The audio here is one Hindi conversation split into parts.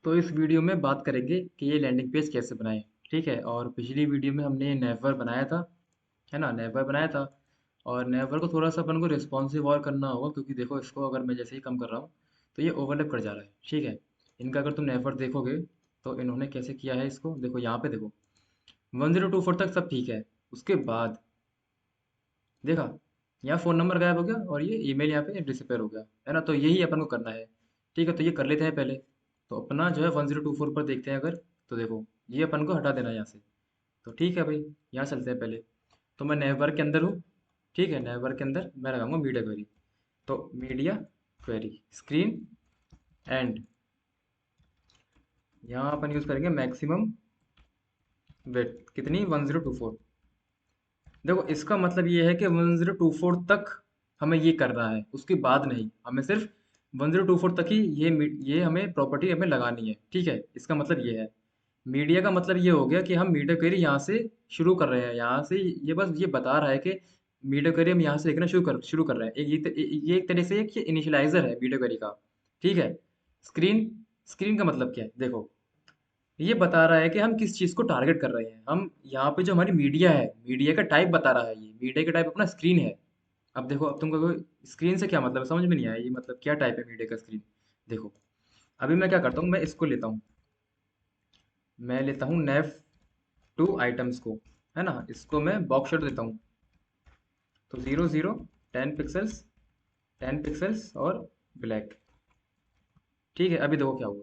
तो इस वीडियो में बात करेंगे कि ये लैंडिंग पेज कैसे बनाएं। ठीक है, और पिछली वीडियो में हमने नेवर बनाया था, है ना, नेवर बनाया था। और नेवर को थोड़ा सा अपन को रिस्पॉन्सिव और करना होगा, क्योंकि देखो इसको अगर मैं जैसे ही कम कर रहा हूँ तो ये ओवरलैप कर जा रहा है। ठीक है, इनका अगर तुम नेवर देखोगे तो इन्होंने कैसे किया है इसको, देखो यहाँ पे देखो 1024 तक सब ठीक है। उसके बाद देखा, यहाँ फ़ोन नंबर गायब हो गया और ये ईमेल यहाँ पे डिसअपेयर हो गया, है ना। तो यही अपन को करना है। ठीक है, तो ये कर लेते हैं पहले। तो अपना जो है 1024 पर देखते हैं अगर, तो देखो ये अपन को हटा देना है यहाँ से। तो ठीक है भाई, यहाँ चलते हैं पहले। तो मैं नेवर के अंदर हूँ। ठीक है, नेवर के अंदर मैं लगाऊंगा मीडिया क्वेरी। तो मीडिया क्वेरी स्क्रीन एंड, यहाँ अपन यूज़ करेंगे मैक्सिमम वेट कितनी 1024। देखो इसका मतलब ये है कि 1024 तक हमें ये करना है, उसके बाद नहीं। हमें सिर्फ 1024 तक ही ये हमें प्रॉपर्टी हमें लगानी है। ठीक है, इसका मतलब ये है। मीडिया का मतलब ये हो गया कि हम मीडिया क्वेरी यहाँ से शुरू कर रहे हैं, यहाँ से ये बस ये बता रहा है कि मीडिया क्वेरी हम यहाँ से लिखना शुरू कर रहे हैं। ये एक तरह से एक इनिशियलाइजर है मीडिया क्वेरी का। ठीक है, स्क्रीन, स्क्रीन का मतलब क्या है देखो, ये बता रहा है कि हम किस चीज़ को टारगेट कर रहे हैं। हम यहाँ पे जो हमारी मीडिया है, मीडिया का टाइप बता रहा है। ये मीडिया का टाइप अपना स्क्रीन है। अब देखो, अब तुमको स्क्रीन से क्या मतलब है, समझ में नहीं आया ये मतलब क्या टाइप है मीडिया का स्क्रीन। देखो अभी मैं क्या करता हूँ, मैं इसको लेता हूँ, मैं लेता हूँ नेव टू आइटम्स को, है ना। इसको मैं बॉक्स शेडो देता हूँ। तो 0 0 10 पिक्सल्स, 10 पिक्सल्स और ब्लैक। ठीक है, अभी देखो क्या हुआ,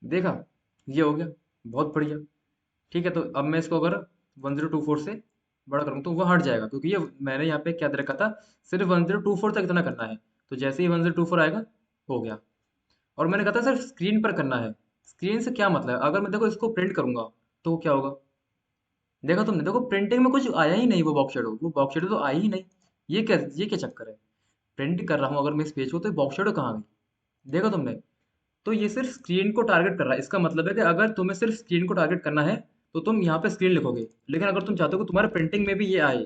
देखा, ये हो गया, बहुत बढ़िया। ठीक है, तो अब मैं इसको अगर 1024 से बड़ा करूँ तो वह हट जाएगा, क्योंकि ये मैंने यहाँ पे क्या दे रखा था, सिर्फ 1024 तक इतना करना है। तो जैसे ही 1024 आएगा हो गया। और मैंने कहा था सिर्फ स्क्रीन पर करना है। स्क्रीन से क्या मतलब है, अगर मैं देखो इसको प्रिंट करूंगा तो क्या होगा, देखा तुमने, देखो प्रिंटिंग में कुछ आया ही नहीं, वो बॉक्स शेडो तो आई ही नहीं। ये क्या चक्कर है, प्रिंट कर रहा हूँ अगर मैं इस पेज को, तो बॉक्स शेडो कहाँ गई, देखा तुमने। तो ये सिर्फ स्क्रीन को टारगेट कर रहा है। इसका मतलब है कि अगर तुम्हें सिर्फ स्क्रीन को टारगेट करना है तो तुम यहाँ पे स्क्रीन लिखोगे, लेकिन अगर तुम चाहते हो कि तुम्हारे प्रिंटिंग में भी ये आए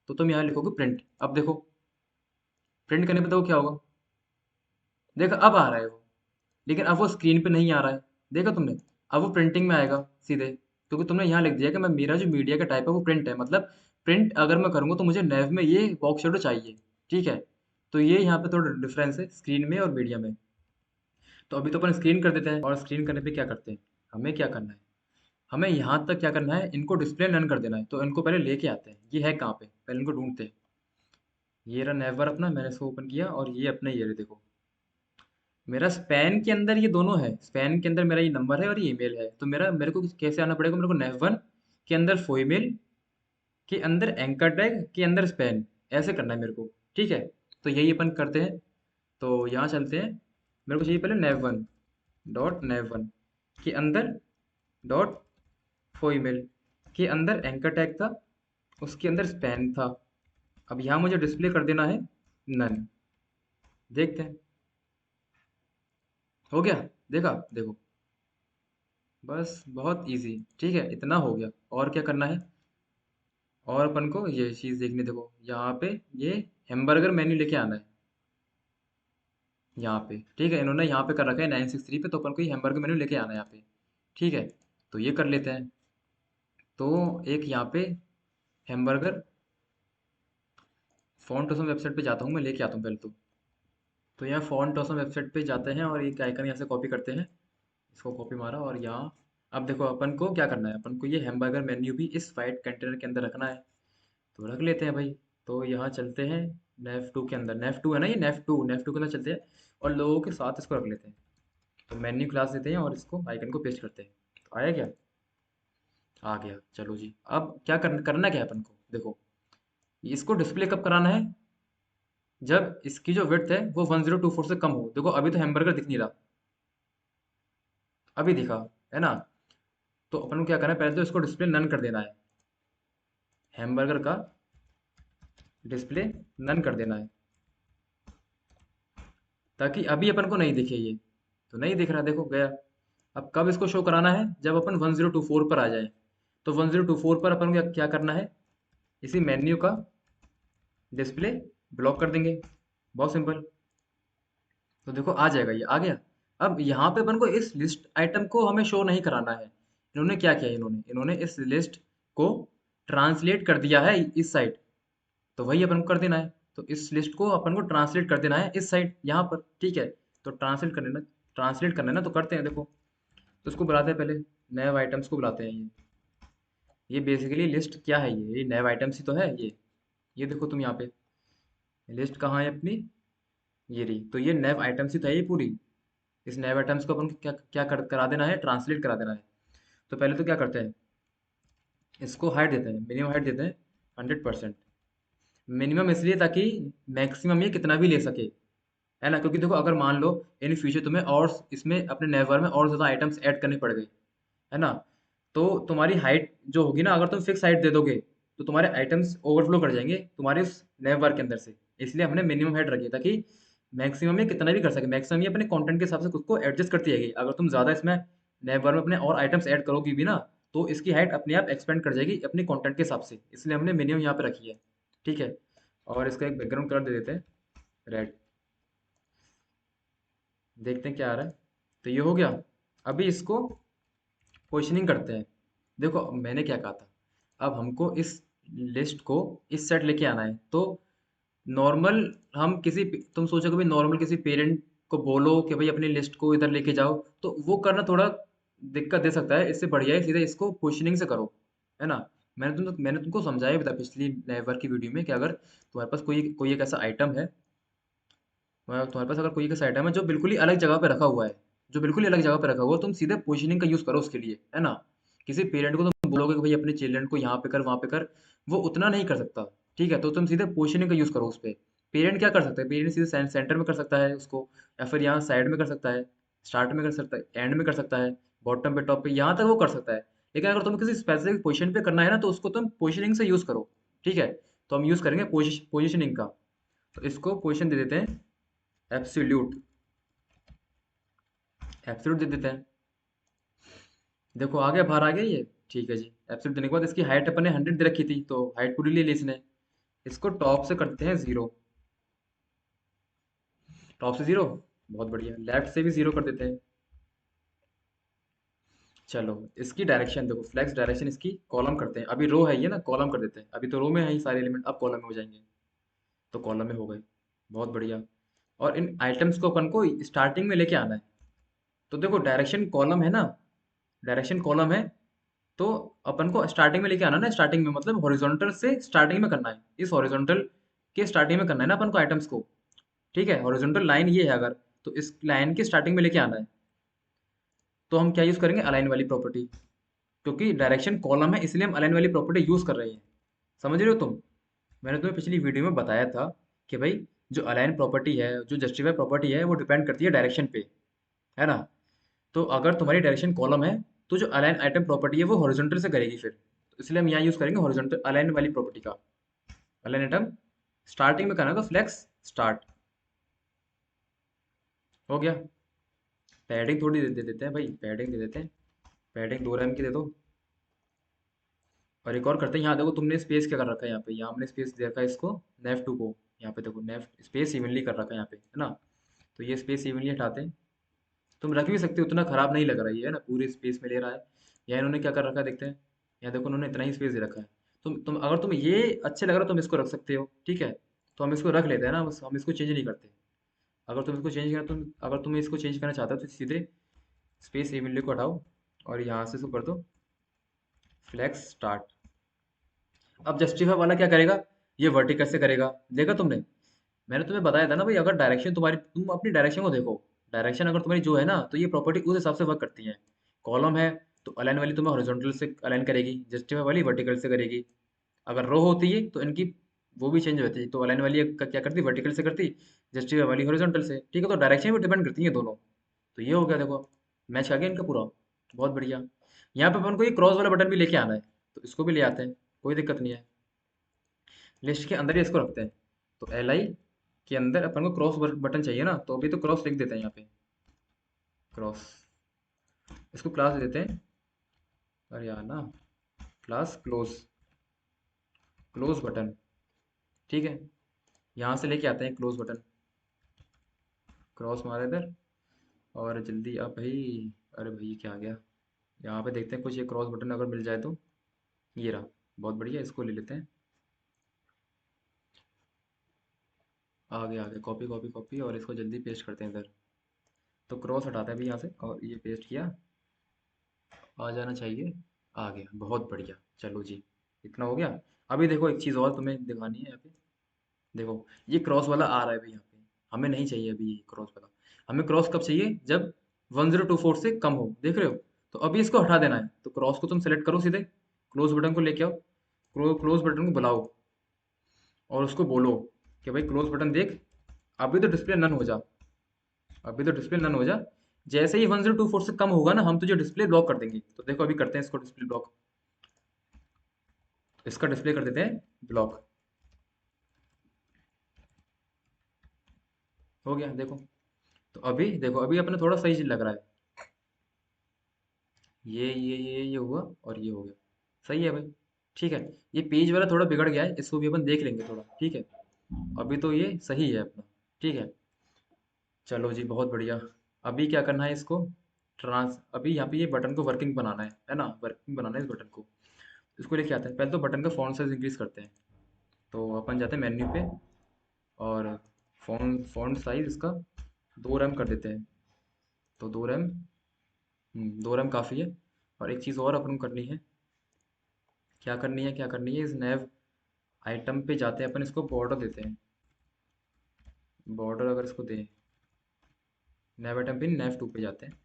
तो तुम यहाँ लिखोगे प्रिंट। अब देखो, प्रिंट करने पे देखो क्या होगा, देखो अब आ रहा है वो, लेकिन अब वो स्क्रीन पे नहीं आ रहा है, देखा तुमने। अब वो प्रिंटिंग में आएगा सीधे, क्योंकि तुमने यहाँ लिख दिया कि मैं, मेरा जो मीडिया का टाइप है वो प्रिंट है। मतलब प्रिंट अगर मैं करूँगा तो मुझे नेव में ये बॉक्स शेडो चाहिए। ठीक है, तो ये यहाँ पे थोड़ा डिफरेंस है स्क्रीन में और मीडिया में। तो अभी तो अपन स्क्रीन कर देते हैं, और स्क्रीन करने पे क्या करते हैं, हमें क्या करना है, हमें यहाँ तक क्या करना है, इनको डिस्प्ले नन कर देना है। तो इनको पहले लेके आते हैं, ये है कहाँ पे, पहले इनको ढूंढते हैं। ये रहा नेवर अपना, मैंने इसको ओपन किया और ये अपने ये रहे देखो, मेरा स्पैन के अंदर ये दोनों है। स्पैन के अंदर मेरा ये नंबर है और ये ईमेल है। तो मेरे को कैसे आना पड़ेगा, मेरे को नेव1 के अंदर फोईमेल के अंदर एंकर टैग के अंदर स्पैन, ऐसे करना है मेरे को। ठीक है, तो यही अपन करते हैं। तो यहाँ चलते हैं, मेरे को चाहिए पहले नेव1 डॉट नेव1 के अंदर डॉट फोईमेल के अंदर एंकर टैग था, उसके अंदर स्पैन था। अब यहाँ मुझे डिस्प्ले कर देना है नन, देखते हैं, हो गया, देखा देखो, बस बहुत इजी। ठीक है, इतना हो गया। और क्या करना है, और अपन को ये चीज़ देखनी, देखो यहाँ पे ये हैमबर्गर मेन्यू लेके आना है यहाँ पे। ठीक है, इन्होंने यहाँ पे कर रखा है 963 पे, तो अपन को ये हैमबर्गर मेन्यू लेके आना है यहाँ पे। ठीक है, तो ये कर लेते हैं। तो एक यहाँ पे हैमबर्गर, फॉन्ट ऑसम वेबसाइट पे जाता हूँ, मैं लेके आता हूँ पहले तो यहाँ फॉन्ट ऑसम वेबसाइट पे जाते हैं और एक आइकन यहाँ से कॉपी करते हैं। इसको कॉपी मारा और यहाँ, अब देखो अपन को क्या करना है, अपन को ये हैमबर्गर मेन्यू भी इस वाइट कंटेनर के अंदर रखना है। तो रख लेते हैं भाई। तो यहाँ चलते हैं नेव टू के अंदर, नेव टू है ना, ये नेव टू के अंदर चलते हैं और लोगों के साथ इसको रख लेते हैं। तो मेन्यू क्लास देते हैं और इसको आइकन को पेस्ट करते हैं। तो आया क्या, आ गया, चलो जी। अब क्या करना क्या है अपन को, देखो इसको डिस्प्ले कब कराना है, जब इसकी जो विड्थ है वो 1024 से कम हो। देखो अभी तो हैमबर्गर दिख नहीं रहा, अभी दिखा, है ना। तो अपन को क्या करना है, पहले तो इसको डिस्प्ले नन कर देना है, हैमबर्गर का डिस्प्ले नन कर देना है, ताकि अभी अपन को नहीं दिखे ये। तो नहीं दिख रहा, देखो गया। अब कब इसको शो कराना है, जब अपन 1024 पर आ जाए। तो 1024 पर अपन को क्या करना है, इसी मेन्यू का डिस्प्ले ब्लॉक कर देंगे, बहुत सिंपल। तो देखो आ जाएगा, ये आ गया। अब यहाँ पे अपन को इस लिस्ट आइटम को हमें शो नहीं कराना है। इन्होंने क्या किया, इन्होंने इन्होंने इस लिस्ट को ट्रांसलेट कर दिया है इस साइड, तो वही अपन को कर देना है। तो इस लिस्ट को अपन को ट्रांसलेट कर देना है इस साइड यहाँ पर, ठीक है। तो ट्रांसलेट करना है ना, तो करते हैं देखो। तो इसको बुलाते हैं पहले, नए आइटम्स को बुलाते हैं। ये बेसिकली लिस्ट क्या है, ये नए आइटम्स ही तो है ये देखो तुम यहाँ पे, लिस्ट कहाँ है अपनी, ये रही। तो ये नैव आइटम्स ही था ये पूरी। इस नैव आइटम्स को अपन को क्या क्या करा देना है, ट्रांसलेट करा देना है। तो पहले तो क्या करते हैं, इसको हाइट देते हैं, मिनिमम हाइट देते हैं 100%। मिनिमम इसलिए ताकि मैक्सिमम ये कितना भी ले सके, है ना। क्योंकि देखो अगर मान लो इन फ्यूचर तुम्हें और इसमें अपने नेवर में और ज़्यादा आइटम्स ऐड करने पड़ गए, है ना, तो तुम्हारी हाइट जो होगी ना, अगर तुम फिक्स हाइट दे दोगे तो तुम्हारे आइटम्स ओवरफ्लो कर जाएंगे तुम्हारे उस नेवर के अंदर से। इसलिए हमने मिनिमम हाइट रखी है ताकि मैक्सिमम में कितना भी कर सके। मैक्सिमम ये अपने कंटेंट के हिसाब से खुद को एडजस्ट करती रहेगी। अगर तुम ज़्यादा इसमें नेवर में अपने और आइटम्स ऐड करोगी भी ना, तो इसकी हाइट अपने आप एक्सपेंड कर जाएगी अपने कंटेंट के हिसाब से। इसलिए हमने मिनिमम यहाँ पे रखी है, ठीक है। और इसका एक बैकग्राउंड कलर दे देते हैं, रेड। देखते हैं क्या आ रहा है। तो ये हो गया। अभी इसको पोजिशनिंग करते हैं। देखो मैंने क्या कहा था, अब हमको इस लिस्ट को इस सेट लेके आना है। तो नॉर्मल हम तुम सोचो कि भाई नॉर्मल किसी पेरेंट को बोलो कि भाई अपनी लिस्ट को इधर लेके जाओ, तो वो करना थोड़ा दिक्कत दे सकता है। इससे बढ़िया है सीधे इसको पोजिशनिंग से करो, है ना। मैंने तुमको समझाया भी था पिछली नेवर की वीडियो में कि अगर तुम्हारे पास कोई कोई एक ऐसा आइटम है, तुम्हारे पास अगर कोई एक ऐसा आइटम है जो बिल्कुल ही अलग जगह पे रखा हुआ है, जो बिल्कुल ही अलग जगह पे रखा हुआ है, तुम सीधे पोजीशनिंग का यूज करो उसके लिए, है ना। किसी पेरेंट को तुम बोलोगे कि भाई अपने चिल्ड्रन को यहाँ पे कर वहाँ पे कर, वो उतना नहीं कर सकता, ठीक है। तो तुम सीधे पोजीशनिंग का यूज करो उस पे। पेरेंट क्या कर सकता है, पेरेंट सीधे सेंटर में कर सकता है उसको, या फिर यहाँ साइड में कर सकता है, स्टार्ट में कर सकता है, एंड में कर सकता है, बॉटम पे, टॉप पे, यहाँ तक वो कर सकता है। लेकिन अगर तुम्हें किसी स्पेसिफिक पोजीशन पे करना है ना, तो उसको तुम पोजीशनिंग से यूज करो, ठीक है। तो हम यूज करेंगे पोजीशनिंग का। तो इसको पोजीशन दे देते हैं एब्सोल्यूट, एब्सोल्यूट दे देते हैं। देखो आ गया, बाहर आ गया ये, ठीक है जी। एब्सोल्यूट देने के बाद इसकी हाइट अपन ने 100 दे रखी थी, तो हाइट पूरी ले ली इसने। इसको टॉप से करते हैं 0, टॉप से 0, बहुत बढ़िया। लेफ्ट से भी 0 कर देते हैं। चलो इसकी डायरेक्शन देखो, फ्लेक्स डायरेक्शन इसकी कॉलम करते हैं। अभी रो है ये ना, कॉलम कर देते हैं। अभी तो रो में है ये सारे एलिमेंट, अब कॉलम में हो जाएंगे। तो कॉलम में हो गए, बहुत बढ़िया। और इन आइटम्स को अपन को स्टार्टिंग में लेके आना है। तो देखो डायरेक्शन कॉलम है ना, डायरेक्शन कॉलम है, तो अपन को स्टार्टिंग में लेके आना ना। स्टार्टिंग में मतलब हॉरिजॉन्टल से स्टार्टिंग में करना है, इस हॉरिजॉन्टल के स्टार्टिंग में करना है ना अपन को आइटम्स को, ठीक है। हॉरिजॉन्टल लाइन ये है अगर, तो इस लाइन के स्टार्टिंग में लेके आना है। तो हम क्या यूज करेंगे, अलाइन वाली प्रॉपर्टी। क्योंकि डायरेक्शन कॉलम है इसलिए हम अलाइन वाली प्रॉपर्टी यूज कर रहे हैं। समझ रहे हो तुम, मैंने तुम्हें पिछली वीडियो में बताया था कि भाई जो अलाइन प्रॉपर्टी है, जो जस्टिफाई प्रॉपर्टी है, वो डिपेंड करती है डायरेक्शन पे, है ना। तो अगर तुम्हारी डायरेक्शन कॉलम है, तो जो अलाइन आइटम प्रॉपर्टी है वो हॉरिजॉन्टल से करेगी फिर। तो इसलिए हम यहाँ यूज करेंगे हॉरिजॉन्टल अलाइन वाली प्रॉपर्टी का। अलाइन आइटम स्टार्टिंग में करना, तो फ्लेक्स स्टार्ट हो गया। पैडिंग थोड़ी दे देते हैं भाई, पैडिंग दे देते हैं। पैडिंग 2 रैम की दे दो। और एक और करते हैं, यहाँ देखो तुमने स्पेस क्या कर रखा है, यहाँ पे, यहाँ हमने स्पेस दे रखा है इसको, नेफ टू को। यहाँ पे देखो नेफ स्पेस इवनली कर रखा है यहाँ पे, है ना। तो ये स्पेस इवनली हटाते हैं। तुम रख भी सकते हो, उतना खराब नहीं लग रहा है ये, है ना, पूरे स्पेस में ले रहा है। या इन्होंने क्या कर रखा है देखते हैं। यहाँ देखो उन्होंने इतना ही स्पेस दे रखा है। तुम अगर तुम्हें ये अच्छे लग रहा है तुम इसको रख सकते हो, ठीक है। तो हम इसको रख लेते हैं ना, बस हम इसको चेंज नहीं करते। अगर तुम इसको चेंज करना चाहते हो तो सीधे स्पेस इवनली को हटाओ और यहाँ से इसको कर दो फ्लेक्स स्टार्ट। अब जस्टिफाई वाला क्या करेगा, ये वर्टिकल से करेगा। देखा तुमने, मैंने तुम्हें बताया था ना भाई, अगर डायरेक्शन तुम्हारी, तुम अपनी डायरेक्शन को देखो। डायरेक्शन अगर तुम्हारी जो है ना, तो ये प्रॉपर्टी उस हिसाब से वर्क करती है। कॉलम है तो अलाइन वाली तुम्हें हॉरिजॉन्टल से अलाइन करेगी, जस्टिफाई वाली वर्टिकल से करेगी। अगर रो होती है तो इनकी वो भी चेंज होती है, तो अलाइन वाली क्या करती, वर्टिकल से करती, जस्टिफाई वाली हॉरिजॉन्टल से, ठीक है। तो डायरेक्शन भी डिपेंड करती है दोनों। तो ये हो गया देखो, मैच आ गया इनका पूरा, बहुत बढ़िया। यहाँ पे अपन को ये क्रॉस वाला बटन भी लेके आना है, तो इसको भी ले आते हैं, कोई दिक्कत नहीं है। लिस्ट के अंदर ही इसको रखते हैं। तो एल आई के अंदर अपन को क्रॉस बटन चाहिए ना, तो अभी तो क्रॉस लिख देते हैं यहाँ पे, क्रॉस। इसको क्लास दे देते हैं, अरे यार ना, क्लास क्लोज, क्लोज बटन, ठीक है। यहाँ से लेके आते हैं क्लोज बटन, क्रॉस मारे इधर, और जल्दी आप भाई। अरे भाई ये क्या आ गया? यहाँ पे देखते हैं कुछ ये क्रॉस बटन अगर मिल जाए तो। ये रहा। बहुत बढ़िया, इसको ले लेते हैं। आगे आगे कॉपी कॉपी कॉपी, और इसको जल्दी पेस्ट करते हैं इधर। तो क्रॉस हटाते हैं अभी यहाँ से, और ये पेस्ट किया। आ जाना चाहिए। आ गया, बहुत बढ़िया। चलो जी, इतना हो गया। अभी देखो एक चीज़ और तुम्हें दिखानी है यहाँ पे। देखो, ये क्रॉस वाला आ रहा है अभी यहाँ पे। हमें नहीं चाहिए अभी ये क्रॉस वाला। हमें क्रॉस कब चाहिए? जब 1024 से कम हो, देख रहे हो? तो अभी इसको हटा देना है। तो क्रॉस को तुम सेलेक्ट करो सीधे, क्लोज बटन को लेके आओ। क्लोज बटन को बुलाओ, और उसको बोलो कि भाई क्लोज बटन देख। अभी तो डिस्प्ले नन हो जा। अभी तो डिस्प्ले नन हो जा। जैसे ही 1024 से कम होगा ना, हम तुझे डिस्प्ले ब्लॉक कर देंगे। तो देखो अभी करते हैं इसको डिस्प्ले ब्लॉक। इसका डिस्प्ले कर देते हैं ब्लॉक। हो गया देखो। तो अभी देखो, अभी अपने थोड़ा सही लग रहा है। ये हुआ, और ये हो गया। सही है भाई। ठीक है। ये पेज वाला थोड़ा बिगड़ गया है, इसको भी अपन देख लेंगे थोड़ा, ठीक है। अभी तो ये सही है अपना। ठीक है। चलो जी, बहुत बढ़िया। अभी क्या करना है इसको? अभी यहाँ पे ये बटन को वर्किंग बनाना है ना? वर्किंग बनाना है इस बटन को। इसको लेके आते हैं, पहले तो बटन का फॉन्ट साइज इंक्रीज करते हैं। तो अपन जाते हैं मेन्यू पे, और फॉन्ट साइज इसका 2 रैम कर देते हैं। तो 2 रैम। 2 रैम काफ़ी है। और एक चीज़ और अपन को करनी है। क्या करनी है, क्या करनी है? इस नैव आइटम पे जाते हैं अपन, इसको बॉर्डर देते हैं। बॉर्डर अगर इसको दें, नैव आइटम पे नैव 2 पे जाते हैं,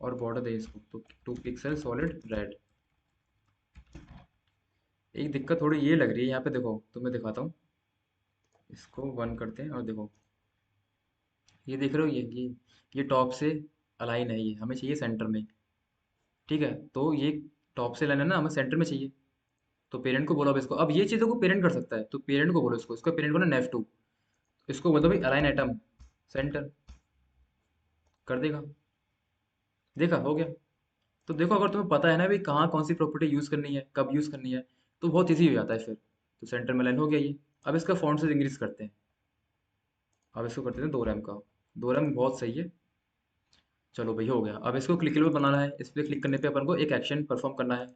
और बॉर्डर दें इसको तो 2 पिक्सल सॉलिड रेड। एक दिक्कत थोड़ी ये लग रही है यहाँ पे, देखो तुम्हें दिखाता हूँ। इसको 1 करते हैं, और देखो ये देख रहे हो, ये टॉप से अलाइन है, ये हमें चाहिए सेंटर में। ठीक है, तो ये टॉप से लाइन है ना, हमें सेंटर में चाहिए। तो पेरेंट को बोलो अब इसको, अब ये चीज़ों को पेरेंट कर सकता है, तो पेरेंट को बोलो इसको, इसका पेरेंट को ना नेफ 2। इसको बोलो भाई अलाइन आइटम सेंटर, कर देगा। देखा, हो गया। तो देखो, अगर तुम्हें पता है ना भाई कहाँ कौन सी प्रॉपर्टी यूज़ करनी है, कब यूज़ करनी है, तो बहुत ईजी हो जाता है फिर। तो सेंटर में लाइन हो गया ये। अब इसका फॉन्ट साइज इंक्रीज करते हैं। अब इसको करते हैं 2 रैम का। 2 रैम बहुत सही है। चलो भाई, हो गया। अब इसको क्लिकेबल बनाना है। इस पर क्लिक करने पे अपन को एक एक्शन परफॉर्म करना है।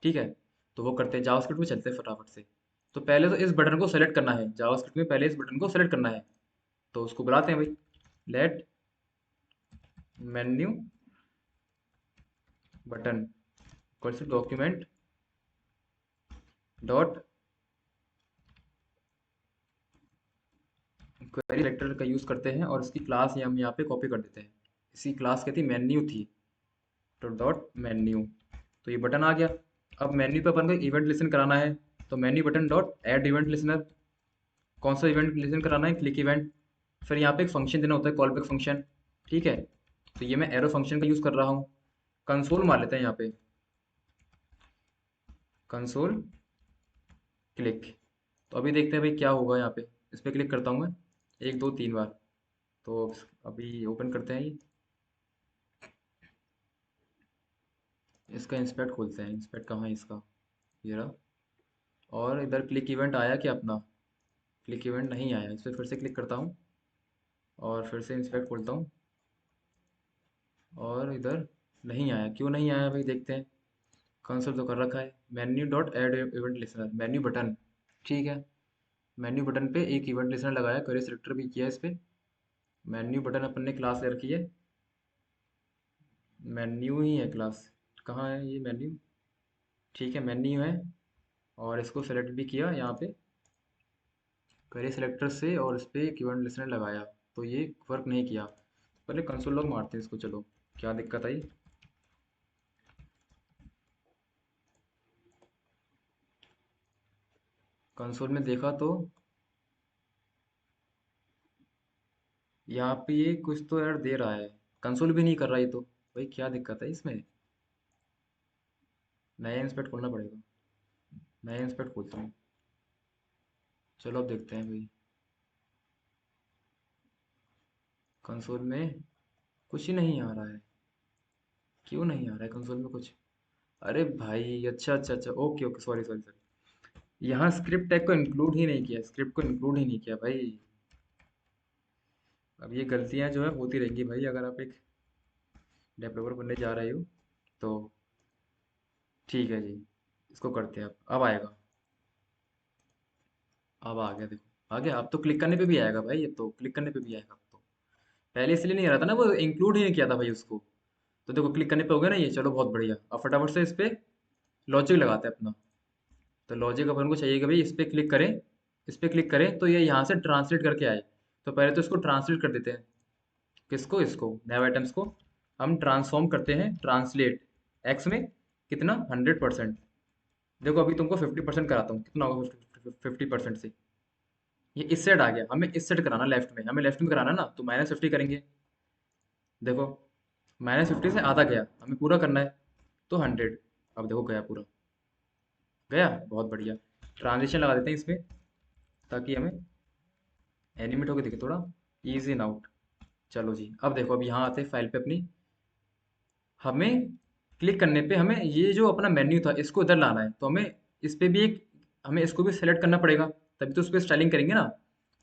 ठीक है। तो वो करते हैं, जावास्क्रिप्ट में चलते हैं फटाफट से। तो पहले तो इस बटन को सेलेक्ट करना है, जावास्क्रिप्ट में पहले इस बटन को सेलेक्ट करना है। तो उसको बुलाते हैं भाई, let menu button equal to document dot query selector का यूज़ करते हैं, और इसकी क्लास हम यहाँ पे कॉपी कर देते हैं। इसकी क्लास क्या थी? मेन्यू थी। तो डॉट मेन्यू। तो ये बटन आ गया। अब मेन्यू पे अपन को इवेंट लिसन कराना है। तो menu button dot add event listener. कौन सा इवेंट लिसन कराना है? Click event. फिर यहाँ पे एक फंक्शन देना होता है, कॉल बैक फंक्शन। ठीक है। तो ये मैं एरो फंक्शन का यूज़ कर रहा हूँ। कंसोल मार लेते हैं यहाँ पे, कंसोल क्लिक। तो अभी देखते हैं भाई क्या होगा यहाँ पे। इस पर क्लिक करता हूँ मैं, 1 2 3 बार। तो अभी ओपन करते हैं ये। इसका इंस्पेक्ट खोलते हैं। इंस्पेक्ट कहाँ है इसका? ये रहा। और इधर क्लिक इवेंट आया क्या अपना? क्लिक इवेंट नहीं आया। इस पर फिर से क्लिक करता हूँ, और फिर से इंस्पेक्ट खोलता हूँ, और इधर नहीं आया। क्यों नहीं आया भाई? देखते हैं। कंसोल तो कर रखा है, menu dot add event listener, menu button. ठीक है। मेन्यू बटन पे एक इवेंट लिसनर लगाया, क्वेरी सेलेक्टर भी किया इस पे। मेन्यू बटन अपन ने क्लास ले रखी है, मेन्यू ही है क्लास। कहाँ है ये मेन्यू? ठीक है, मेन्यू है। और इसको सेलेक्ट भी किया यहाँ पे क्वेरी सेलेक्टर से, और इस पर एक इवेंट लिसनर लगाया। तो ये वर्क नहीं किया। पहले कंसोल लॉग मारते हैं इसको, चलो क्या दिक्कत आई। कंसोल में देखा तो यहाँ पे ये कुछ तो यार दे रहा है। कंसोल भी नहीं कर रहा ये तो। भाई क्या दिक्कत है इसमें? नया इंस्पेक्ट खोलना पड़ेगा। नया इंस्पेक्ट खोलता हूँ। चलो अब देखते हैं भाई। कंसोल में कुछ ही नहीं आ रहा है। क्यों नहीं आ रहा है कंसोल में कुछ? अरे भाई, अच्छा अच्छा अच्छा, okay okay, sorry sorry sorry. यहाँ स्क्रिप्ट टैग को इंक्लूड ही नहीं किया, स्क्रिप्ट को इंक्लूड ही नहीं किया भाई। अब ये गलतियाँ जो है होती रहेंगी भाई, अगर आप एक डेवलपर बनने जा रही हूँ, तो ठीक है जी, इसको करते हैं। अब आएगा, अब आ गया, देखो आ गया। अब तो क्लिक करने पे भी आएगा भाई, अब तो क्लिक करने पे भी आएगा। अब तो पहले इसलिए नहीं आ रहा था ना, वो इंक्लूड ही नहीं किया था भाई उसको। तो देखो क्लिक करने पे हो गया ना ये, चलो बहुत बढ़िया। अब फटाफट से इस पे लॉजिक लगाते हैं अपना। तो लॉजिक अपन को चाहिए कि भाई इस पे क्लिक करें, इस पे क्लिक करें तो ये यहाँ से ट्रांसलेट करके आए। तो पहले तो इसको ट्रांसलेट कर देते हैं। किसको? इसको नैव आइटम्स को हम ट्रांसफॉर्म करते हैं, ट्रांसलेट एक्स में कितना, 100%। देखो अभी तुमको 50% कराता हूँ, कितना होगा 50% से? ये इस साइड आ गया, हमें इस साइड कराना, लेफ्ट में, हमें लेफ्ट में कराना ना, तो -50 करेंगे। देखो -50 से आधा गया, हमें पूरा करना है, तो 100। अब देखो गया पूरा, गया, बहुत बढ़िया। ट्रांजिशन लगा देते हैं इसमें, ताकि हमें एनिमेट होकर दिखे थोड़ा, ईज इन आउट। चलो जी, अब देखो, अब यहाँ आते हैं फाइल पे अपनी। हमें क्लिक करने पे हमें ये जो अपना मेन्यू था इसको इधर लाना है, तो हमें इस पे भी एक, हमें इसको भी सेलेक्ट करना पड़ेगा, तभी तो उस पर स्टाइलिंग करेंगे ना।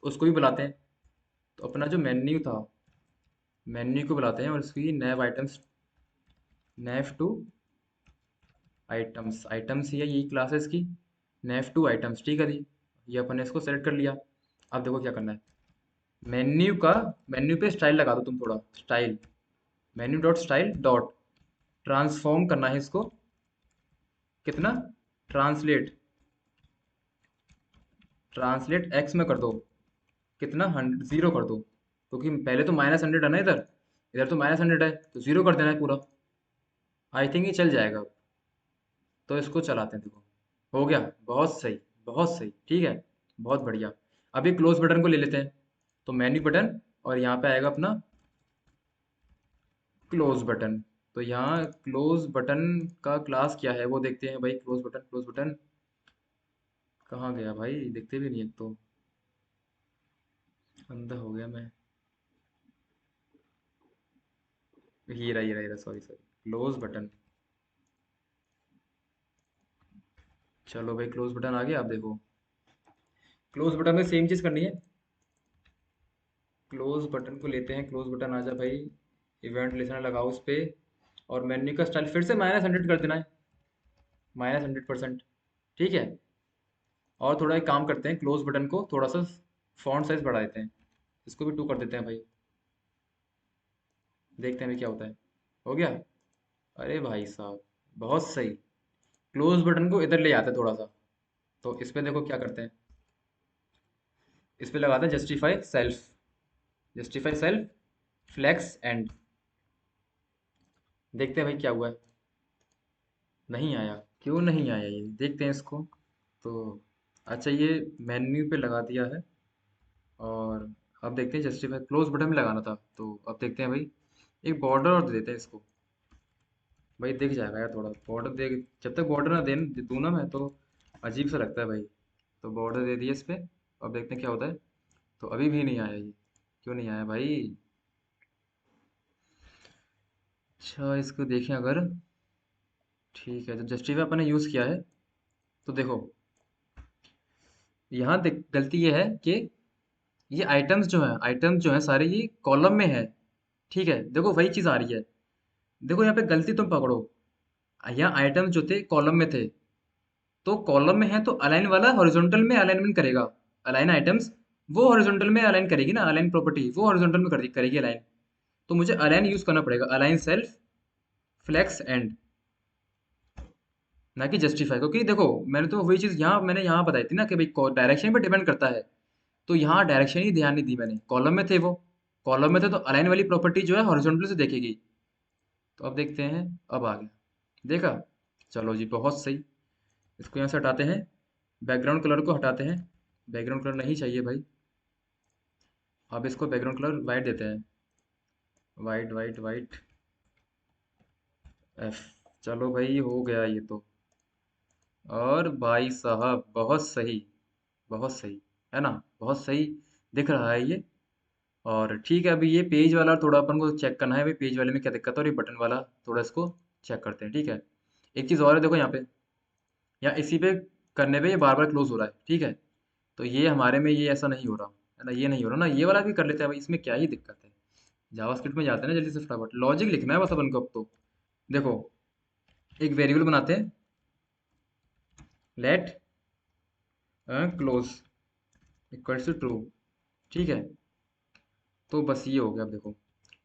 उसको भी बुलाते हैं। तो अपना जो मेन्यू था, मेन्यू को बुलाते हैं और इसकी nav items, nav two items, items ही है यही क्लासेस की, नैव टू आइटम्स, ठीक है जी। ये अपन ने इसको सेलेक्ट कर लिया। अब देखो क्या करना है, मेन्यू का, मेन्यू पे स्टाइल लगा दो तुम थोड़ा, style, menu dot style dot transform करना है इसको, कितना, ट्रांसलेट, ट्रांसलेट एक्स में कर दो, कितना, 0 कर दो, क्योंकि पहले तो -100 है ना इधर, इधर तो -100 है, तो 0 कर देना है पूरा। आई थिंक ये चल जाएगा। तो इसको चलाते हैं, देखो हो गया, बहुत सही, बहुत सही, ठीक है, बहुत बढ़िया। अब ये क्लोज बटन को ले लेते हैं, तो मेन्यू बटन, और यहाँ पे आएगा अपना क्लोज बटन। तो यहाँ क्लोज बटन का क्लास क्या है वो देखते हैं भाई। क्लोज बटन, क्लोज बटन कहाँ गया भाई, दिखते भी नहीं, एक तो अंधा हो गया मैं। हीरा हीरा हीरा, सॉरी सॉरी, क्लोज बटन। चलो भाई, क्लोज बटन आ गया। आप देखो क्लोज बटन में सेम चीज़ करनी है। क्लोज बटन को लेते हैं, क्लोज बटन आ जा भाई, इवेंट लिसनर लगाओ उस पे, और मेन्यू का स्टाइल फिर से -100 कर देना है, -100%, ठीक है। और थोड़ा एक काम करते हैं, क्लोज बटन को थोड़ा सा फॉन्ट साइज बढ़ा देते हैं, इसको भी 2 कर देते हैं भाई, देखते हैं भाई क्या होता है। हो गया, अरे भाई साहब, बहुत सही। क्लोज बटन को इधर ले आते हैं थोड़ा सा, तो इस पे देखो क्या करते हैं, इस पे लगाते हैं justify self, justify self flex end, देखते हैं भाई क्या हुआ है। नहीं आया, क्यों नहीं आया ये, देखते हैं इसको। तो अच्छा, ये मेन्यू पे लगा दिया है, और अब देखते हैं, जस्टिफाई क्लोज बटन में लगाना था, तो अब देखते हैं भाई, एक बॉर्डर और दे देते हैं इसको। भाई दिख जाएगा यार, थोड़ा बॉर्डर दे, जब तक बॉर्डर ना दूँ ना मैं, तो अजीब सा लगता है भाई। तो बॉर्डर दे दिए इस पे, अब देखते हैं क्या होता है। तो अभी भी नहीं आया ये, क्यों नहीं आया भाई? अच्छा, इसको देखें अगर, ठीक है, जब जस्टिफाई अपन ने यूज़ किया है, तो देखो यहाँ देख, गलती ये है कि ये आइटम्स जो है, आइटम्स जो है सारे ये कॉलम में है, ठीक है। देखो वही चीज़ आ रही है, देखो यहाँ पे गलती तुम पकड़ो, यहाँ आइटम्स जो थे कॉलम में थे, तो कॉलम में है तो अलाइन वाला हॉरिजॉन्टल में अलाइनमेंट करेगा, अलाइन आइटम्स वो हॉरिजॉन्टल में अलाइन करेगी ना, अलाइन प्रॉपर्टी वो हॉरिजॉन्टल में करेगी अलाइन। तो मुझे अलाइन यूज करना पड़ेगा, अलाइन सेल्फ फ्लेक्स एंड, ना कि जस्टिफाई, क्योंकि देखो मैंने तो वही चीज यहाँ, मैंने यहाँ बताई थी ना कि भाई डायरेक्शन पे डिपेंड करता है। तो यहाँ डायरेक्शन ही ध्यान नहीं दी मैंने, कॉलम में थे वो, कॉलम में थे तो अलाइन वाली प्रॉपर्टी जो है हॉरिजॉन्टल से देखेगी। तो अब देखते हैं, अब आ गया, देखा, चलो जी बहुत सही। इसको यहाँ से हटाते हैं, बैकग्राउंड कलर को हटाते हैं, बैकग्राउंड कलर नहीं चाहिए भाई। अब इसको बैकग्राउंड कलर वाइट देते हैं, वाइट वाइट वाइट, एफ। चलो भाई हो गया ये तो, और भाई साहब बहुत सही, बहुत सही, है ना, बहुत सही दिख रहा है ये। और ठीक है, अभी ये पेज वाला थोड़ा अपन को चेक करना है भाई, पेज वाले में क्या दिक्कत है, और ये बटन वाला थोड़ा इसको चेक करते हैं, ठीक है। एक चीज़ और है, देखो यहाँ पे, यहाँ इसी पे करने पे ये बार बार क्लोज हो रहा है, ठीक है। तो ये हमारे में ये ऐसा नहीं हो रहा है ना, ये नहीं हो रहा ना, ये वाला भी कर लेते हैं भाई, इसमें क्या ही दिक्कत है। जावास्क्रिप्ट में जाते हैं ना जल्दी से, फटाफट लॉजिक लिखना है बस अपन को अब तो। देखो, एक वेरिएबल बनाते हैं, let close equals to true. ठीक है, तो बस ये हो गया। अब देखो,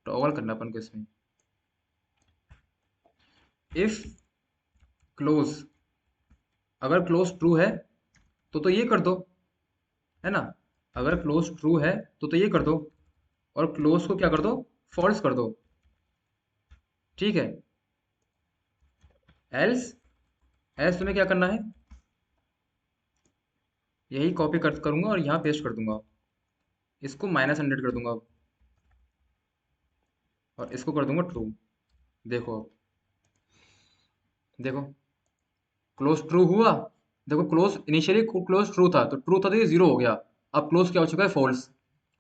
टॉगल करना अपन को इसमें, इफ क्लोज, अगर क्लोज ट्रू है तो ये कर दो, है ना। अगर क्लोज ट्रू है तो ये कर दो, और क्लोज को क्या कर दो, फॉल्स कर दो। ठीक है, एल्स, एल्स तुम्हें क्या करना है, यही कॉपी करूंगा और यहाँ पेस्ट कर दूंगा, इसको -100 कर दूंगा और इसको कर दूंगा ट्रू। देखो, देखो क्लोज ट्रू हुआ। देखो, क्लोज इनिशियली क्लोज ट्रू था, तो ये जीरो हो गया। अब क्लोज क्या हो चुका है, फॉल्स।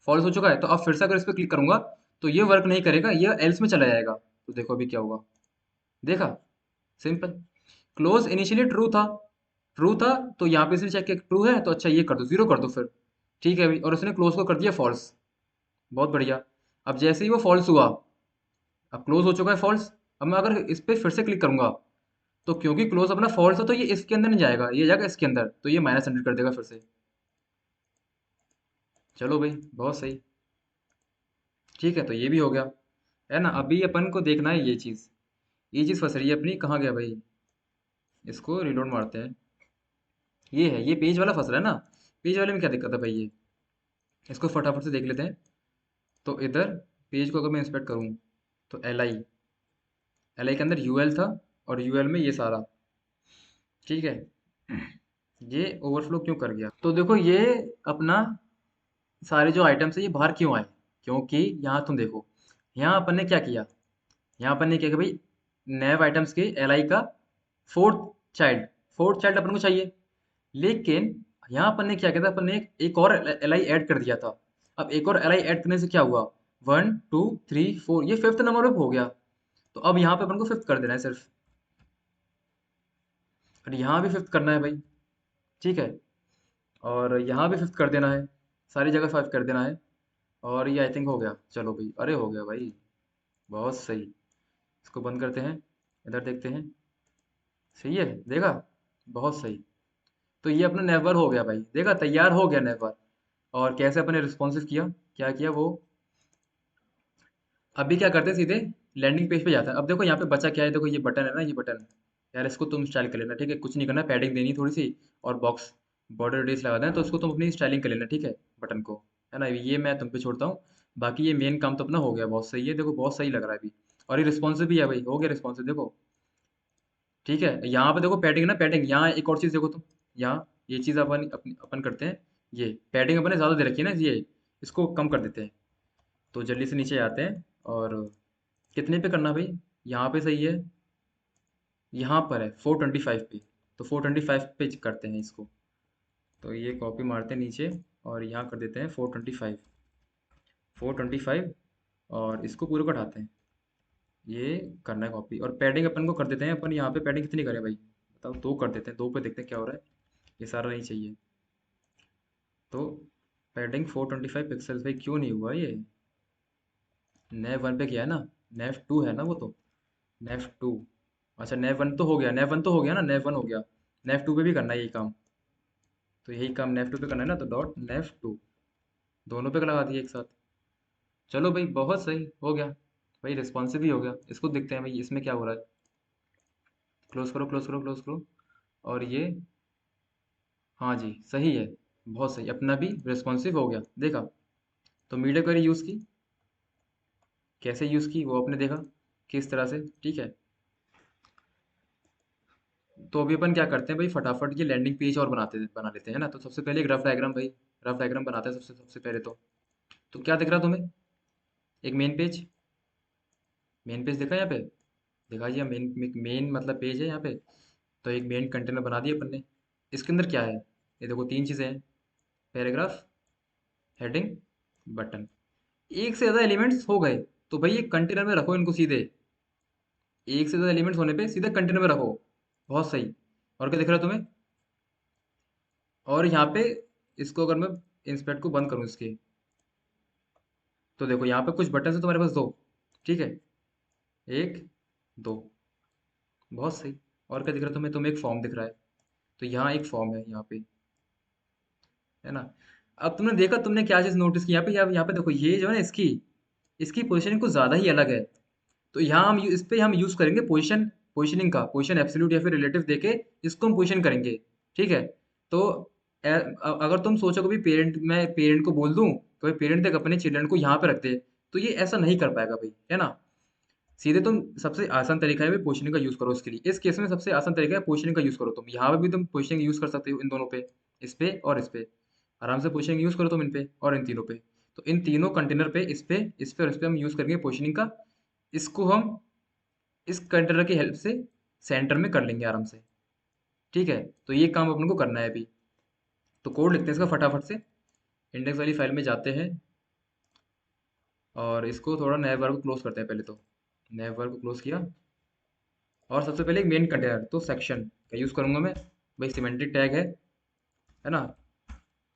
फॉल्स हो चुका है, तो अब फिर से अगर इस पर क्लिक करूंगा तो ये वर्क नहीं करेगा, ये एल्स में चला जाएगा। तो देखो अभी क्या होगा, देखा, सिंपल। क्लोज इनिशियली ट्रू था, ट्रू था, तो यहाँ पे इसने चेक किया ट्रू है, तो अच्छा ये कर दो, जीरो कर दो फिर। ठीक है अभी, और उसने क्लोज को कर दिया फॉल्स। बहुत बढ़िया। अब जैसे ही वो फॉल्स हुआ, अब क्लोज हो चुका है फॉल्स, अब मैं अगर इस पे फिर से क्लिक करूंगा, तो क्योंकि क्लोज अपना फॉल्स है तो ये इसके अंदर नहीं जाएगा, ये जाएगा इसके अंदर, तो ये -100 कर देगा फिर से। चलो भाई, बहुत सही। ठीक है, तो ये भी हो गया, है ना। अभी अपन को देखना है ये चीज़ फंस रही है अपनी, कहाँ गया भाई, इसको रिलोड मारते हैं। ये है, ये पेज वाला फंस रहा है ना। पेज वाले में क्या दिक्कत है भाई, ये इसको फटाफट से देख लेते हैं। तो इधर पेज को अगर मैं इंस्पेक्ट करूँ, तो एल आई के अंदर यूएल था, और यूएल में ये सारा। ठीक है, ये ओवरफ्लो क्यों कर गया, तो देखो ये अपना सारे जो आइटम्स है ये बाहर क्यों आए, क्योंकि यहाँ तुम देखो, यहाँ अपन ने क्या किया, यहाँ अपन ने क्या किया भाई, नैव आइटम्स के एल आई का फोर्थ चाइल्ड, फोर्थ चाइल्ड अपन को चाहिए। लेकिन यहाँ अपन ने क्या किया था, अपन ने एक और एल आई ऐड कर दिया था। अब एक और एल आई ऐड करने से क्या हुआ, 1 2 3 4, ये फिफ्थ नंबर पे हो गया। तो अब यहाँ पे अपन को फिफ्थ कर देना है सिर्फ, और यहाँ भी फिफ्थ करना है भाई। ठीक है, और यहाँ भी फिफ्थ कर देना है, सारी जगह फाइव कर देना है। और ये आई थिंक हो गया, चलो भाई, अरे हो गया भाई, बहुत सही। इसको बंद करते हैं, इधर देखते हैं, सही है, देखा, बहुत सही। तो ये अपना नेवर हो गया भाई, देखा, तैयार हो गया नेवर। और कैसे अपने रिस्पॉन्सिव किया, क्या किया वो। अभी क्या करते हैं, सीधे लैंडिंग पेज पे जाता है। अब देखो यहाँ पे बचा क्या है, देखो ये बटन है ना, ये बटन, यार इसको तुम स्टाइल कर लेना। ठीक है, कुछ नहीं करना, पैडिंग देनी थोड़ी सी, और बॉक्स बॉर्डर रेडियस लगा देना, तो उसको तुम अपनी स्टाइलिंग कर लेना। ठीक है, बटन को, है ना, ये मैं तुम पे छोड़ता हूँ। बाकी ये मेन काम तो अपना हो गया, बहुत सही है, देखो बहुत सही लग रहा है अभी। और ये रिस्पॉन्सिव भी है भाई, हो गया रिस्पॉन्सिव, देखो। ठीक है, यहाँ पे देखो पैडिंग ना, पैडिंग यहाँ एक और चीज़ देखो तुम, यहाँ ये चीज़ अपन करते हैं, ये पैडिंग अपने ज़्यादा दे रखी है ना, ये इसको कम कर देते हैं। तो जल्दी से नीचे आते हैं, और कितने पे करना भाई, यहाँ पे सही है, यहाँ पर है 425 पे, तो 425 पे करते हैं इसको। तो ये कॉपी मारते हैं नीचे, और यहाँ कर देते हैं 425, 425, और इसको पूरे को हटाते हैं। ये करना है कॉपी, और पैडिंग अपन को कर देते हैं, अपन यहाँ पे पैडिंग कितनी करें भाई, बताओ, दो कर देते हैं, दो पे देखते हैं क्या हो रहा है। ये सारा नहीं चाहिए, तो पैडिंग 425 पिक्सल्स भाई, क्यों नहीं हुआ ये। नेव वन पे किया है ना, नेव टू है ना वो तो, नेव टू। अच्छा, नेव वन तो हो गया, नेव वन तो हो गया ना, नेव वन हो गया, नेव टू पे भी करना है यही काम। तो यही काम नेव टू पे करना है ना, तो डॉट नेव टू, दोनों पे लगा दिए एक साथ। चलो भाई, बहुत सही हो गया भाई, रिस्पॉन्सिव भी हो गया। इसको देखते हैं भाई इसमें क्या हो रहा है, क्लोज करो, क्लोज करो, क्लोज करो, और ये, हाँ जी सही है, बहुत सही, अपना भी रिस्पॉन्सिव हो गया, देखा। तो मीडिया क्वेरी यूज़ की, कैसे यूज़ की वो आपने देखा, किस तरह से। ठीक है, तो अभी अपन क्या करते हैं भाई, फटाफट ये लैंडिंग पेज और बना लेते हैं ना। तो सबसे पहले एक रफ डायग्राम भाई, रफ डायग्राम बनाते हैं सबसे सबसे पहले तो क्या दिख रहा तुम्हें, एक मेन पेज दिखा यहाँ पे, दिखा जी, मेन मेन मतलब पेज है यहाँ पे। तो एक मेन कंटेनर बना दिया अपन ने, इसके अंदर क्या है, ये देखो तीन चीज़ें हैं, पैराग्राफ, हेडिंग, बटन। एक से ज़्यादा एलिमेंट्स हो गए, तो भाई ये कंटेनर में रखो इनको सीधे, एक से ज़्यादा एलिमेंट्स होने पे सीधे कंटेनर में रखो, बहुत सही। और क्या दिख रहा है तुम्हें, और यहाँ पे इसको अगर मैं इंस्पेक्ट को बंद करूँ इसके, तो देखो यहाँ पे कुछ बटन है तुम्हारे पास दो, ठीक है, एक, दो, बहुत सही। और क्या दिख रहा है तुम्हें एक फॉर्म दिख रहा है, तो यहाँ एक फॉर्म है यहाँ पे, है ना। अब तुमने देखा, तुमने क्या चीज़ नोटिस की, यहाँ पे देखो, ये जो है ना, इसकी इसकी पोजीशनिंग कुछ ज़्यादा ही अलग है। तो यहाँ इस पे हम यूज़ करेंगे पोजीशनिंग का, पोजीशन एब्सोल्यूट या फिर रिलेटिव देके इसको हम पोजीशन करेंगे, ठीक है। तो अगर तुम सोचो कि मैं पेरेंट को बोल दूं कि भाई पेरेंट देख अपने चिल्ड्रन को यहाँ पे रख दे, तो ये ऐसा नहीं कर पाएगा भाई, है ना। सीधे तुम, सबसे आसान तरीका है भाई पोजीशनिंग का यूज़ करो इसके लिए। इस केस में सबसे आसान तरीका है पोजीशनिंग का यूज़ करो। तुम यहाँ पे भी तुम पोजीशनिंग यूज़ कर सकते हो इन दोनों पे, इस पे और इस पे। आराम से पोजीशनिंग यूज़ करो तुम इन पे और इन तीनों पे। तो इन तीनों कंटेनर पे, इस पे और इस पे हम यूज़ करेंगे पोजीशनिंग का। इसको हम इस कंटेनर की हेल्प से सेंटर में कर लेंगे आराम से, ठीक है। तो ये काम अपन को करना है अभी। तो कोड लिखते हैं इसका फटाफट से। इंडेक्स वाली फाइल में जाते हैं और इसको थोड़ा नैवर को क्लोज करते हैं पहले। तो नैवर को क्लोज किया, और सबसे पहले एक मेन कंटेनर, तो सेक्शन का यूज़ करूंगा मैं। भाई सिमेंटिक टैग है ना।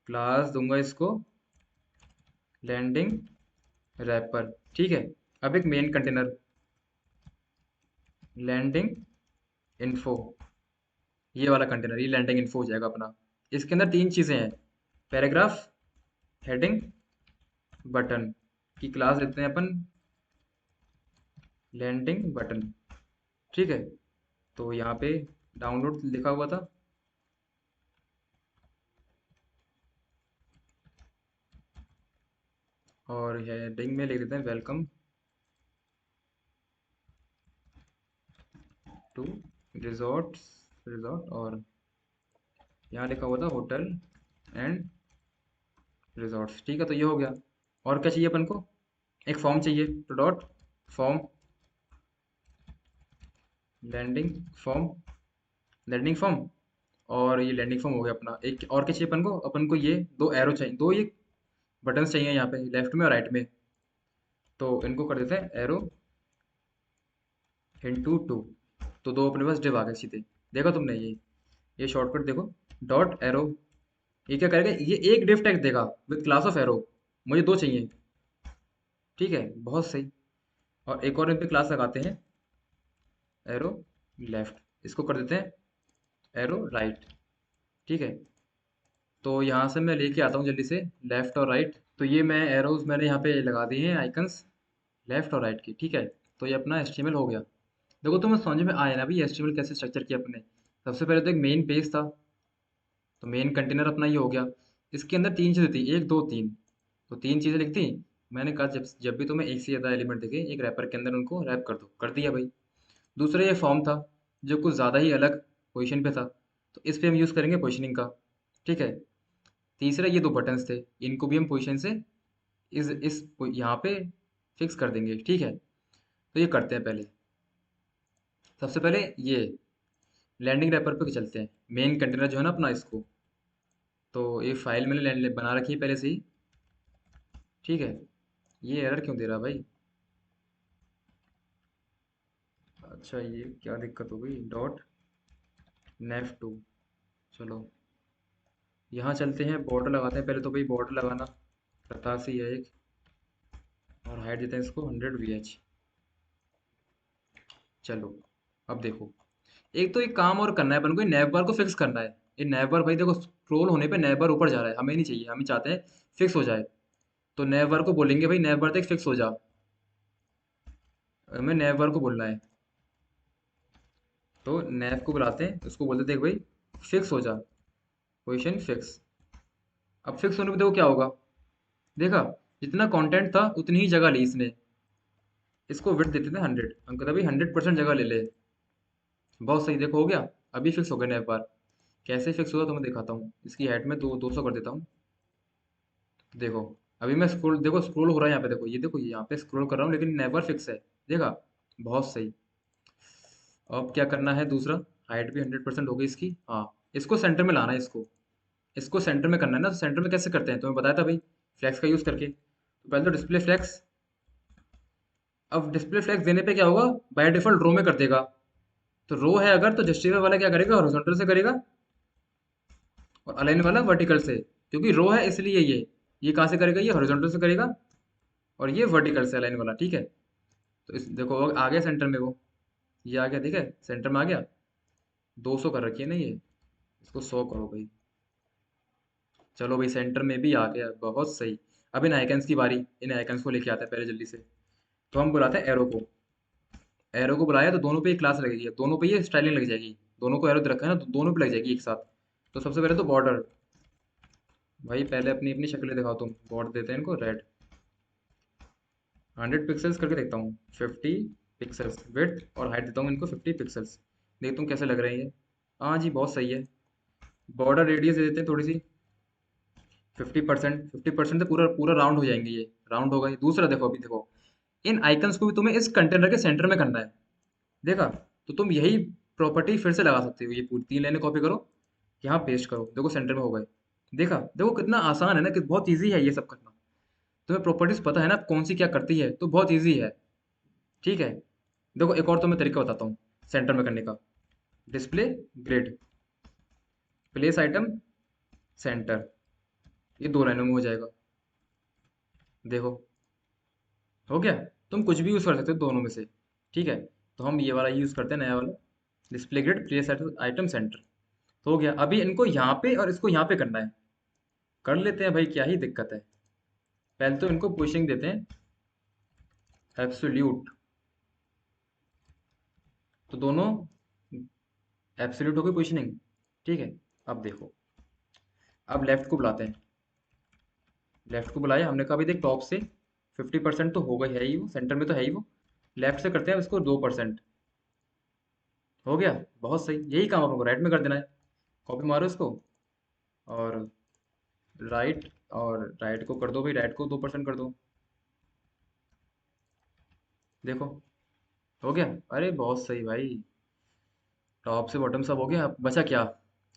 क्लास दूंगा इसको लैंडिंग रैपर, ठीक है। अब एक मेन कंटेनर लैंडिंग इन्फो, ये वाला कंटेनर, ये लैंडिंग इन्फो हो जाएगा अपना। इसके अंदर तीन चीज़ें हैं, पैराग्राफ, हेडिंग, बटन की क्लास लेते हैं अपन लैंडिंग बटन, ठीक है। तो यहाँ पे डाउनलोड लिखा हुआ था, और हेडिंग में लिख देते हैं वेलकम टू रिजॉर्ट, और यहाँ लिखा हुआ था होटल एंड रिजॉर्ट्स, ठीक है। तो ये हो गया। और क्या चाहिए अपन को, एक फॉर्म चाहिए, तो dot form landing form, landing form. और ये लैंडिंग फॉर्म हो गया अपना। एक और क्या चाहिए अपन को ये दो एरो चाहिए, दो ये बटन्स चाहिए यहाँ पे लेफ्ट में और राइट में। तो इनको कर देते हैं एरो इनटू टू। तो दो अपने पास डिव आ गए सीधे। देखा तुमने ये शॉर्टकट देखो, डॉट एरो। ये क्या करेगा, ये एक डिव टैग देगा विद क्लास ऑफ एरो। मुझे दो चाहिए, ठीक है, बहुत सही। और एक और इन पे क्लास लगाते हैं, एरो लेफ्ट। इसको कर देते हैं एरो राइट, ठीक है। तो यहाँ से मैं लेके आता हूँ जल्दी से लेफ्ट और राइट। तो ये मैं एरोज मैंने यहाँ पे लगा दिए हैं, आइकन्स लेफ्ट और राइट की, ठीक है। तो ये अपना एचटीएमएल हो गया। देखो तुम्हें समझ में आया ना भी एचटीएमएल कैसे स्ट्रक्चर किया अपने। सबसे पहले तो एक मेन पेज था, तो मेन कंटेनर अपना ये हो गया। इसके अंदर तीन चीज़ें थी, एक दो तीन, तो तीन चीज़ें लिखती। मैंने कहा जब जब भी तुम्हें एक से ज़्यादा एलिमेंट दिखे एक रैपर के अंदर उनको रैप कर दो, कर दिया भाई। दूसरा ये फॉर्म था, जो कुछ ज़्यादा ही अलग पोजीशन पे था, तो इस पे हम यूज़ करेंगे पोजीशनिंग का, ठीक है। तीसरा ये दो बटन्स थे, इनको भी हम पोजीशन से इस यहाँ पे फिक्स कर देंगे, ठीक है। तो ये करते हैं पहले। सबसे पहले ये लैंडिंग रैपर पे चलते हैं, मेन कंटेनर जो है ना अपना, इसको। तो ये फाइल मैंने बना रखी है पहले से ही, ठीक है। ये एरर क्यों दे रहा भाई, अच्छा ये क्या दिक्कत हो गई, डॉट नेफ टू। चलो यहाँ चलते हैं, बॉर्डर लगाते हैं पहले। तो भाई बॉर्डर लगाना पता सी है एक, और हाइट देते हैं इसको 100 VH। चलो अब देखो, एक तो एक काम और करना है अपन को, नैव बार को फिक्स करना है। ये नैव बार भाई देखो, स्क्रॉल होने पे नैव बार ऊपर जा रहा है, हमें नहीं चाहिए, हमें चाहते हैं फिक्स हो जाए। तो नैव बार को बोलेंगे भाई नैव बार तक फिक्स हो जा, हमें नैव बार को बोलना है। तो नैव को बुलाते हैं, उसको बोलते देख भाई फिक्स हो जा, पोजीशन फिक्स। अब फिक्स होने पे देखो क्या होगा, देखा जितना कंटेंट था उतनी ही जगह ली इसने। इसको विड्थ देते थे 100, हम कहते भाई 100% जगह ले ले। बहुत सही, देखो हो गया। अभी फिक्स हो गया नैव बार। कैसे फिक्स हुआ तो मैं दिखाता हूँ, इसकी हाइट में 200 कर देता हूँ। देखो अभी मैं स्क्रॉल, देखो स्क्रॉल हो रहा है यहाँ पे, देखो ये यहाँ पे स्क्रॉल कर रहा हूँ लेकिन नेवर फिक्स है। देखा, बहुत सही। अब क्या करना है दूसरा, हाइट भी 100% हो गई इसकी। हाँ, इसको सेंटर में लाना है, इसको सेंटर में करना है ना। तो सेंटर में कैसे करते हैं, तो मैं बताया था भाई, फ्लैक्स का यूज़ करके। तो पहले तो डिस्प्ले फ्लैक्स। अब डिस्प्ले फ्लैक्स देने पे क्या होगा, बाय डिफॉल्ट रो में कर देगा। तो रो है अगर, तो जस्टिफाई वाला क्या करेगा, हॉरिजॉन्टल से करेगा, और अलाइन वाला वर्टिकल से। क्योंकि रो है इसलिए ये कहाँ से करेगा, ये हॉरिजॉन्टल से करेगा। और ये वर्टिकल से अलाइन वाला, ठीक है। तो इस देखो वो आ गया सेंटर में, वो ये आ गया, ठीक है, सेंटर में आ गया। 200 कर रखी है ना ये, इसको 100 करो भाई। चलो भाई सेंटर में भी आ गया, बहुत सही। अब इन आइकन्स की बारी, इन आइकन्स को लेके आते हैं पहले जल्दी से। तो हम बुलाते हैं एरो को। एरो को बुलाया तो दोनों पे ये क्लास लगेगी, दोनों पे ये स्टाइलिंग लग जाएगी। दोनों को एरो दे रखा है ना, तो दोनों पे लग जाएगी एक साथ। तो सबसे पहले तो बॉर्डर, भाई पहले अपनी अपनी शक्लें दिखाओ तुम। बॉर्डर देते हैं इनको रेड, 100 पिक्सल्स करके देखता हूँ। 50 पिक्सल्स विड्थ, और हाइट देता हूँ इनको 50 पिक्सल्स। देखता हूँ कैसे लग रहे हैं ये। हाँ जी बहुत सही है। बॉर्डर रेडियस दे देते हैं थोड़ी सी, 50%। 50% से पूरा पूरा राउंड हो जाएंगे ये। राउंड हो गए। दूसरा देखो, अभी देखो, इन आइकन्स को भी तुम्हें इस कंटेनर के सेंटर में करना है। देखा? तो तुम यही प्रॉपर्टी फिर से लगा सकते हो। ये पूरी 3 लाइनें कॉपी करो, यहाँ पेस्ट करो, देखो सेंटर में हो गए। देखा? देखो कितना आसान है ना, कि बहुत ईजी है ये सब करना। तुम्हें प्रॉपर्टीज पता है ना कौन सी क्या करती है, तो बहुत ईजी है। ठीक है। देखो एक और तुम्हें तरीका बताता हूँ सेंटर में करने का। Display grid, place item centre, ये 2 लाइनों में हो जाएगा। देखो हो गया। तुम कुछ भी यूज कर सकते हो दोनों में से। ठीक है। तो हम ये वाला यूज करते हैं, नया वाला। Display grid place item centre. तो हो गया। अभी इनको यहाँ पे और इसको यहाँ पे करना है। कर लेते हैं भाई, क्या ही दिक्कत है। पहले तो इनको पुशिंग देते हैं, एब्सोल्यूट। तो दोनों एब्सोल्यूट हो गई पोजिशनिंग। ठीक है। अब देखो, अब लेफ्ट को बुलाते हैं। लेफ्ट को बुलाया हमने, कहा भी देख टॉप से 50% तो होगा, है ही वो, सेंटर में तो है ही वो। लेफ्ट से करते हैं इसको 2%। हो गया। बहुत सही, यही काम आपको राइट में कर देना है। कॉपी मारो इसको, और राइट, और राइट को कर दो भाई, राइट को 2% कर दो। देखो हो गया। अरे बहुत सही भाई। टॉप से बॉटम सब हो गया। अब बचा क्या?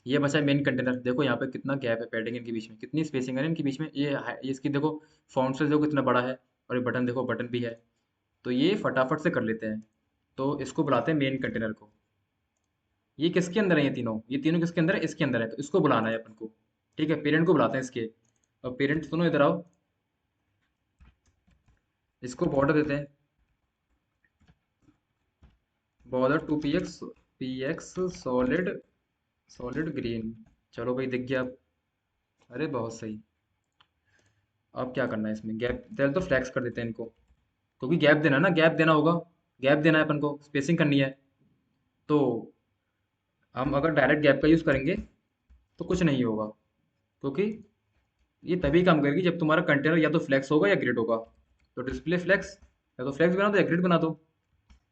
ये बचा मेन कंटेनर। देखो यहाँ पे कितना गैप है पैडिंग इनके बीच में, कितनी स्पेसिंग है ना इनके बीच में। ये इसकी देखो, फॉन्ट साइज देखो कितना बड़ा है। और ये बटन देखो, बटन भी है। तो ये फटाफट से कर लेते हैं। तो इसको बुलाते हैं मेन कंटेनर को। ये किसके अंदर है? ये तीनों किसके अंदर है? इसके अंदर है। तो इसको बुलाना है अपन को। ठीक है, पेरेंट को बुलाते हैं इसके। और पेरेंट सुनो, इधर आओ। इसको बॉर्डर देते हैं, border 2px, px solid, solid green. चलो भाई दिख गया अब। अरे बहुत सही। अब क्या करना है इसमें? गैप पहले तो फ्लैक्स कर देते हैं इनको, क्योंकि गैप देना है ना, गैप देना होगा। गैप देना है अपन को, स्पेसिंग करनी है। तो हम अगर डायरेक्ट गैप का यूज़ करेंगे तो कुछ नहीं होगा, क्योंकि ये तभी काम करेगी जब तुम्हारा कंटेनर या तो फ्लेक्स होगा या ग्रिड होगा। तो डिस्प्ले फ्लेक्स, या तो फ्लेक्स बना दो या ग्रिड बना दो।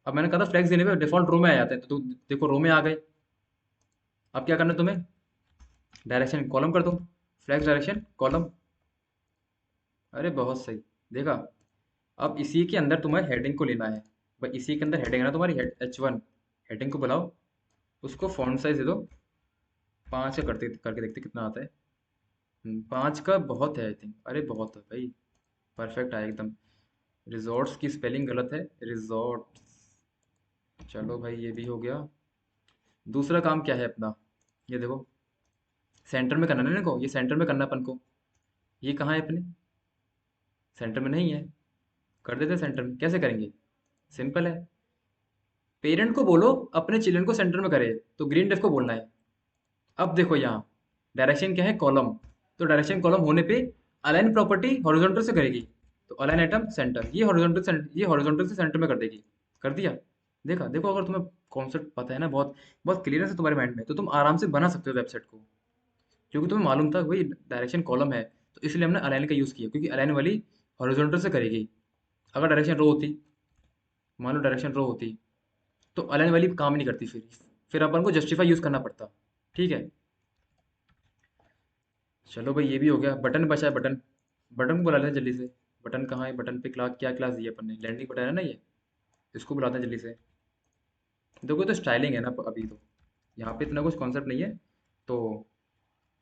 अब मैंने कहा था फ्लेक्स देने पे डिफॉल्ट रो में आ जाते हैं, तो देखो रो में आ गए। अब क्या करना है तुम्हें? डायरेक्शन कॉलम कर दो, फ्लेक्स डायरेक्शन कॉलम। अरे बहुत सही। देखा? अब इसी के अंदर तुम्हें हेडिंग को लेना है। भाई इसी के अंदर हेडिंग है ना तुम्हारी, H1। हेडिंग को बुलाओ, उसको फॉन्ट साइज दे दो 5 का, करते करके देखते कितना आता है। 5 का बहुत है आई थिंक। अरे बहुत है भाई, परफेक्ट आया एकदम। रिजॉर्ट्स की स्पेलिंग गलत है, रिजॉर्ट। चलो भाई ये भी हो गया। दूसरा काम क्या है अपना? ये देखो, सेंटर में करना है ना इनको, ये सेंटर में करना है अपन को। ये कहाँ है अपने? सेंटर में नहीं है। कर देते हैं सेंटर में। कैसे करेंगे? सिंपल है। पेरेंट को बोलो अपने चिल्ड्रन को सेंटर में करे, तो ग्रीन डेफ को बोलना है। अब देखो यहाँ डायरेक्शन क्या है? कॉलम। तो डायरेक्शन कॉलम होने पे अलाइन प्रॉपर्टी हॉरिजॉन्टल से करेगी। तो अलाइन आइटम सेंटर, ये हॉरिजॉन्टल ये हॉरिजॉन्टल से सेंटर में कर देगी। कर दिया। देखा? देखो अगर तुम्हें कॉन्सेप्ट पता है ना, बहुत बहुत क्लियरेंस है तुम्हारे माइंड में, तो तुम आराम से बना सकते हो वेबसाइट को। क्योंकि तुम्हें मालूम था भाई डायरेक्शन कॉलम है, तो इसलिए हमने अलाइन का यूज़ किया, क्योंकि अलाइन वाली हॉरिजॉन्टल से करेगी। अगर डायरेक्शन रो होती, मान लो डायरेक्शन रो होती, तो अलाइन वाली काम नहीं करती। फिर अपन को जस्टिफाई यूज़ करना पड़ता। ठीक है। चलो भाई ये भी हो गया। बटन बचा है, बटन। बटन को बुला लेते हैं जल्दी से। बटन कहाँ है? बटन पे क्लास, क्या क्लास दी है अपन ने? लैंडिंग बटन है ना ये। इसको बुलाते हैं जल्दी से। देखो तो स्टाइलिंग है ना अभी तो, यहाँ पे इतना कुछ कॉन्सेप्ट नहीं है। तो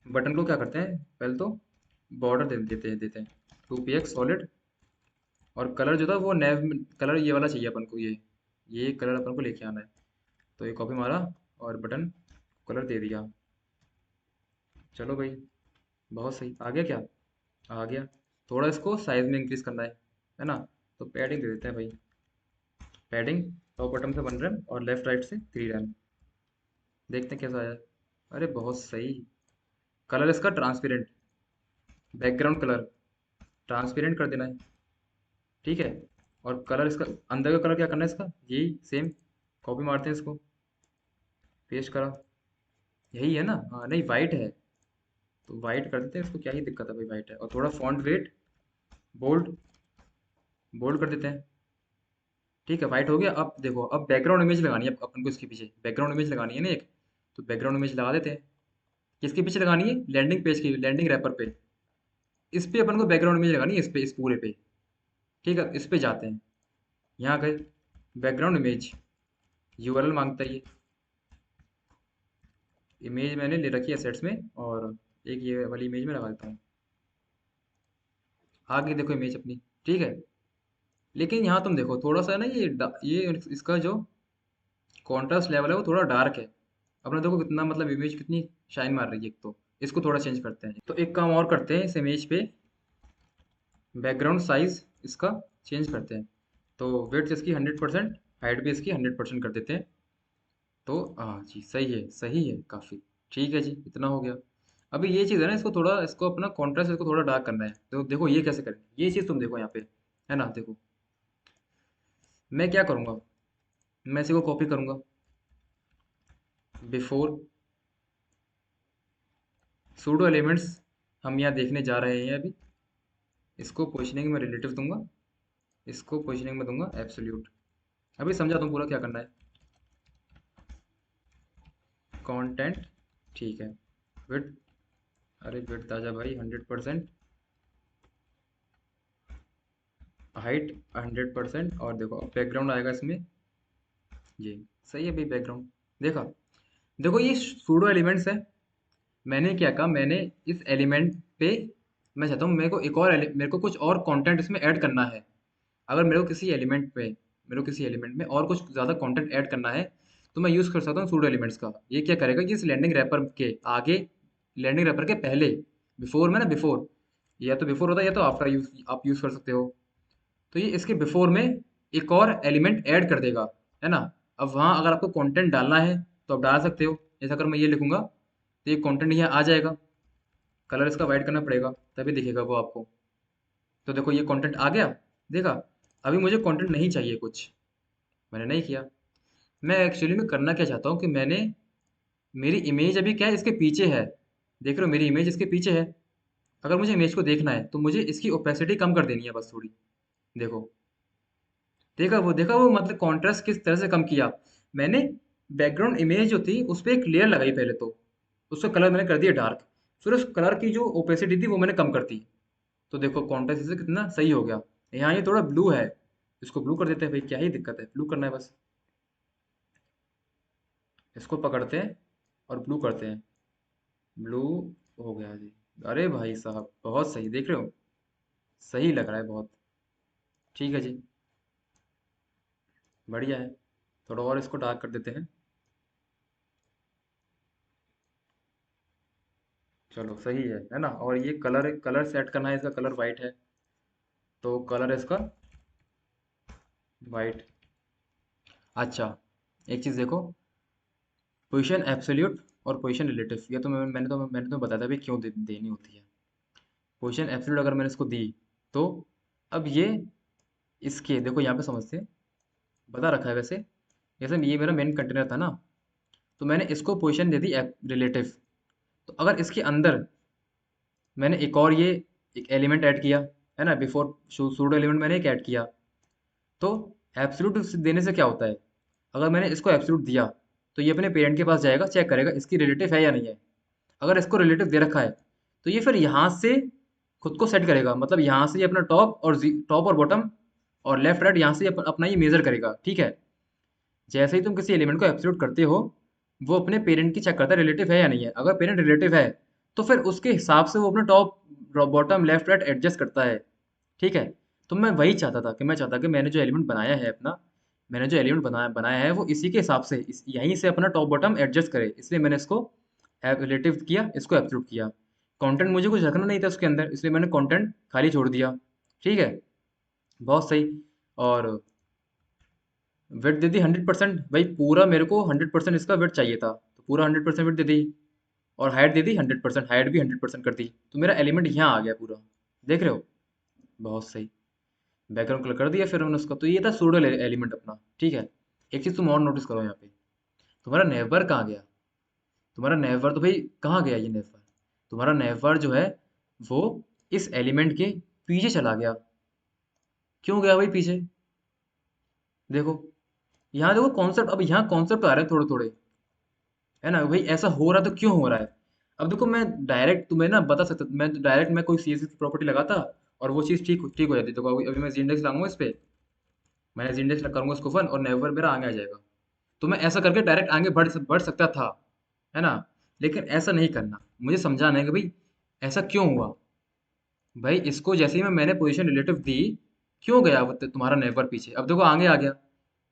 बटन को क्या करते हैं, पहले तो बॉर्डर देते हैं 2px सॉलिड। और कलर जो था वो नेव कलर ये वाला चाहिए अपन को, ये कलर अपन को लेके आना है। तो ये कॉपी मारा, और बटन कलर दे दिया। चलो भाई बहुत सही। आ गया क्या? आ गया। थोड़ा इसको साइज में इंक्रीज करना है। है ना। तो पैडिंग दे देते हैं भाई, पैडिंग टॉप बॉटम से 1 रैम और लेफ्ट राइट से 3 रैम। देखते हैं कैसा आया। अरे बहुत सही। कलर इसका ट्रांसपेरेंट, बैकग्राउंड कलर ट्रांसपेरेंट कर देना है, ठीक है। और कलर इसका अंदर का कलर क्या करना है इसका, यही सेम, कॉपी मारते हैं इसको, पेस्ट करा, यही है ना। हाँ नहीं वाइट है, तो वाइट कर देते हैं इसको, क्या ही दिक्कत है भाई, वाइट है। और थोड़ा फॉन्ट वेट बोल्ड, बोल्ड कर देते हैं, ठीक है। वाइट हो गया। अब देखो, अब बैकग्राउंड इमेज लगानी है अपन को, इसके पीछे बैकग्राउंड इमेज लगानी है ना एक। तो बैकग्राउंड इमेज लगा देते हैं। किसके पीछे लगानी है, लैंडिंग पेज की, लैंडिंग रैपर पे। इस पे अपन को बैकग्राउंड इमेज लगानी है, इस पे, इस पूरे पे, ठीक है। इस पे जाते हैं, यहाँ गए, बैकग्राउंड इमेज, यूआरएल मांगता है ये। इमेज मैंने ले रखी है सेट्स में, और एक ये वाली इमेज में लगा देता हूँ। आगे देखो इमेज अपनी, ठीक है। लेकिन यहाँ तुम देखो थोड़ा सा ना, ये इसका जो कॉन्ट्रास्ट लेवल है वो थोड़ा डार्क है। अपना देखो कितना, मतलब इमेज कितनी शाइन मार रही है एक तो। इसको थोड़ा चेंज करते हैं। तो एक काम और करते हैं, इस इमेज पे बैकग्राउंड साइज इसका चेंज करते हैं। तो विड्थ इसकी 100%, हाइट भी इसकी 100% कर देते हैं। तो हाँ जी, सही है, सही है काफ़ी। ठीक है जी, इतना हो गया। अभी ये चीज़ है ना, इसको थोड़ा, इसको अपना कॉन्ट्रास्ट इसको थोड़ा डार्क करना है। तो देखो ये कैसे करें, ये चीज़ तुम देखो यहाँ पे, है ना। देखो मैं क्या करूँगा, मैं इसी को कॉपी करूँगा, बिफोर सूडो एलिमेंट्स हम यहाँ देखने जा रहे हैं अभी। इसको पोजिशनिंग में रिलेटिव दूंगा, इसको पोजिशनिंग में दूंगा एब्सोल्यूट। अभी समझा तुम पूरा क्या करना है। कंटेंट, ठीक है। विड्थ, अरे विड्थ आजा भाई 100%, हाइट 100%, और देखो बैकग्राउंड आएगा इसमें ये। सही है भाई बैकग्राउंड, देखा। देखो ये सूडो एलिमेंट्स है। मैंने क्या कहा, मैंने इस एलिमेंट पे, मैं चाहता हूँ मेरे को एक और मेरे को कुछ और कंटेंट इसमें ऐड करना है। अगर मेरे को किसी एलिमेंट पे, मेरे को किसी एलिमेंट में और कुछ ज़्यादा कंटेंट ऐड करना है, तो मैं यूज़ कर सकता हूँ सूडो एलिमेंट्स का। ये क्या करेगा कि इस लैंडिंग रैपर के आगे, लैंडिंग रैपर के पहले, बिफोर में ना, बिफोर, या तो बिफोर होता है या तो आफ्टर यूज, आप यूज़ कर सकते हो। तो ये इसके बिफोर में एक और एलिमेंट ऐड कर देगा, है ना। अब वहाँ अगर आपको कंटेंट डालना है तो आप डाल सकते हो। जैसे अगर मैं ये लिखूंगा तो ये कंटेंट यहाँ आ जाएगा। कलर इसका वाइट करना पड़ेगा, तभी दिखेगा वो आपको। तो देखो ये कंटेंट आ गया, देखा। अभी मुझे कंटेंट नहीं चाहिए कुछ, मैंने नहीं किया। मैं एक्चुअली में करना क्या चाहता हूँ कि मैंने, मेरी इमेज अभी क्या है, इसके पीछे है। देख रहे हो मेरी इमेज इसके पीछे है। अगर मुझे इमेज को देखना है तो मुझे इसकी ओपेसिटी कम कर देनी है बस थोड़ी। देखो, देखा वो, मतलब कॉन्ट्रास्ट किस तरह से कम किया मैंने। बैकग्राउंड इमेज जो थी उस पर एक लेयर लगाई पहले तो, उसका कलर मैंने कर दिया डार्क। फिर उस कलर की जो ओपेसिटी थी वो मैंने कम कर दी। तो देखो कॉन्ट्रास्ट इससे कितना सही हो गया। यहाँ ये थोड़ा ब्लू है, इसको ब्लू कर देते हैं भाई, क्या ही दिक्कत है, ब्लू करना है बस। इसको पकड़ते हैं और ब्लू करते हैं, ब्लू हो गया जी। अरे भाई साहब बहुत सही, देख रहे हो, सही लग रहा है बहुत। ठीक है जी, बढ़िया है। थोड़ा और इसको डार्क कर देते हैं। चलो सही है ना। और ये कलर, कलर सेट करना है, इसका कलर वाइट है, तो कलर इसका वाइट। अच्छा, एक चीज़ देखो, पोजीशन एब्सोल्यूट और पोजीशन रिलेटिव, ये तो मैंने तो बताया था भी क्यों देनी होती है। पोजीशन एब्सोल्यूट अगर मैंने इसको दी, तो अब ये, इसके देखो यहाँ पे समझते हैं, बता रखा है वैसे। जैसे ये मेरा मेन कंटेनर था ना, तो मैंने इसको पोजीशन दे दी रिलेटिव। तो अगर इसके अंदर मैंने एक और ये एक एलिमेंट ऐड किया, है ना, बिफोर सूडो एलिमेंट मैंने एक ऐड किया, तो एब्सोल्यूट देने से क्या होता है, अगर मैंने इसको एब्सोल्यूट दिया तो ये अपने पेरेंट के पास जाएगा, चेक करेगा इसकी रिलेटिव है या नहीं है। अगर इसको रिलेटिव दे रखा है तो ये फिर यहाँ से खुद को सेट करेगा, मतलब यहाँ से ये अपना टॉप और टॉप और बॉटम और लेफ्ट राइट यहाँ से अपना ये मेजर करेगा, ठीक है। जैसे ही तुम किसी एलिमेंट को एब्सोल्यूट करते हो, वो अपने पेरेंट की चेक करता है रिलेटिव है या नहीं है। अगर पेरेंट रिलेटिव है तो फिर उसके हिसाब से वो अपना top bottom left right adjust करता है, ठीक है। तो मैं वही चाहता था, कि मैं चाहता कि मैंने जो एलिमेंट बनाया है अपना, मैंने जो एलिमेंट बनाया बनाया है वो इसी के हिसाब से यहीं से अपना टॉप बॉटम एडजस्ट करे, इसलिए मैंने इसको रिलेटिव किया, इसको एब्सोल्यूट किया। कंटेंट मुझे कुछ रखना नहीं था उसके अंदर, इसलिए मैंने कंटेंट खाली छोड़ दिया, ठीक है। बहुत सही। और वेट दे दी 100%, भाई पूरा मेरे को 100% इसका वेट चाहिए था, तो पूरा 100% वेट दे दी। और हाइट दे दी 100%, हाइट भी 100% कर दी, तो मेरा एलिमेंट यहाँ आ गया पूरा। देख रहे हो? बहुत सही। बैकग्राउंड कलर कर दिया फिर हमने उसका, तो ये था सूडो एलिमेंट अपना। ठीक है। एक चीज़ तुम और नोटिस करो यहाँ पे, तुम्हारा नेवर कहाँ गया? तुम्हारा नेवर तो भाई कहाँ गया ये नेवर? तुम्हारा नेवर जो है वो इस एलिमेंट के पीछे चला गया। क्यों गया भाई पीछे? देखो, यहाँ देखो कॉन्सेप्ट, अब यहाँ कॉन्सेप्ट आ रहे हैं थोड़े थोड़े, है ना भाई? ऐसा हो रहा तो क्यों हो रहा है? अब देखो, मैं डायरेक्ट तुम्हें ना बता सकता, मैं डायरेक्ट मैं कोई सीएसएस की प्रॉपर्टी लगाता और वो चीज़ ठीक ठीक हो जाती। तो अभी अभी मैं इंडेक्स लगाऊंगा इस पे, मैंने इंडेक्स करूंगा उसको फन, और नेवर मेरा आगे आ जाएगा। तो मैं ऐसा करके डायरेक्ट आगे बढ़ सकता था, है ना? लेकिन ऐसा नहीं करना, मुझे समझाना है कि भाई ऐसा क्यों हुआ। भाई इसको जैसे ही मैंने पोजीशन रिलेटिव दी, क्यों गया वो तुम्हारा नेवर पीछे? अब देखो आगे आ गया,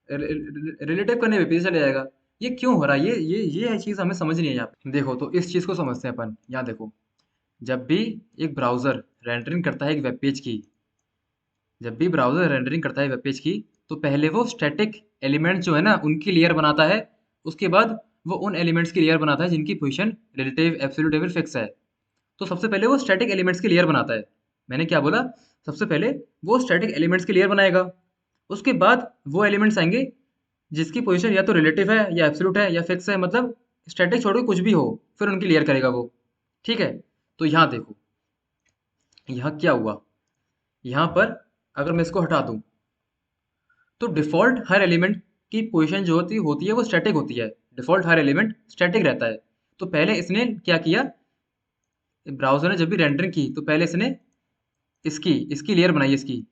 रिलेटिव करने पे पीछे चले जाएगा। ये क्यों हो रहा है? ये चीज़ हमें समझनी है यहाँ पे। देखो, तो इस चीज़ को समझते हैं अपन। यहाँ देखो, जब भी एक ब्राउज़र रेंडरिंग करता है एक वेब पेज की, जब भी ब्राउज़र रेंडरिंग करता है वेब पेज की, तो पहले वो स्टैटिक एलिमेंट्स जो है ना उनकी लेयर बनाता है। उसके बाद वो उन एलिमेंट्स की लेयर बनाता है जिनकी position relative, absolute level fix है। तो सबसे पहले वो स्टैटिक एलिमेंट्स की लेयर बनाता है। मैंने क्या बोला? सबसे पहले वो स्टैटिक एलिमेंट्स की लेयर बनाएगा। उसके बाद वो एलिमेंट्स आएंगे जिसकी पोजीशन या तो रिलेटिव है या एब्सोल्यूट है या फिक्स है, मतलब स्टैटिक छोड़ के कुछ भी हो, फिर उनकी लेयर करेगा वो। ठीक है। तो यहाँ देखो, यहाँ क्या हुआ? यहाँ पर अगर मैं इसको हटा दूं, तो डिफ़ॉल्ट हर एलिमेंट की पोजीशन जो होती है वो स्टैटिक होती है। डिफ़ॉल्ट हर एलिमेंट स्टैटिक रहता है। तो पहले इसने क्या किया, ब्राउज़र ने जब भी रेंडरिंग की तो पहले इसने इसकी इसकी लेयर बनाई, इसकी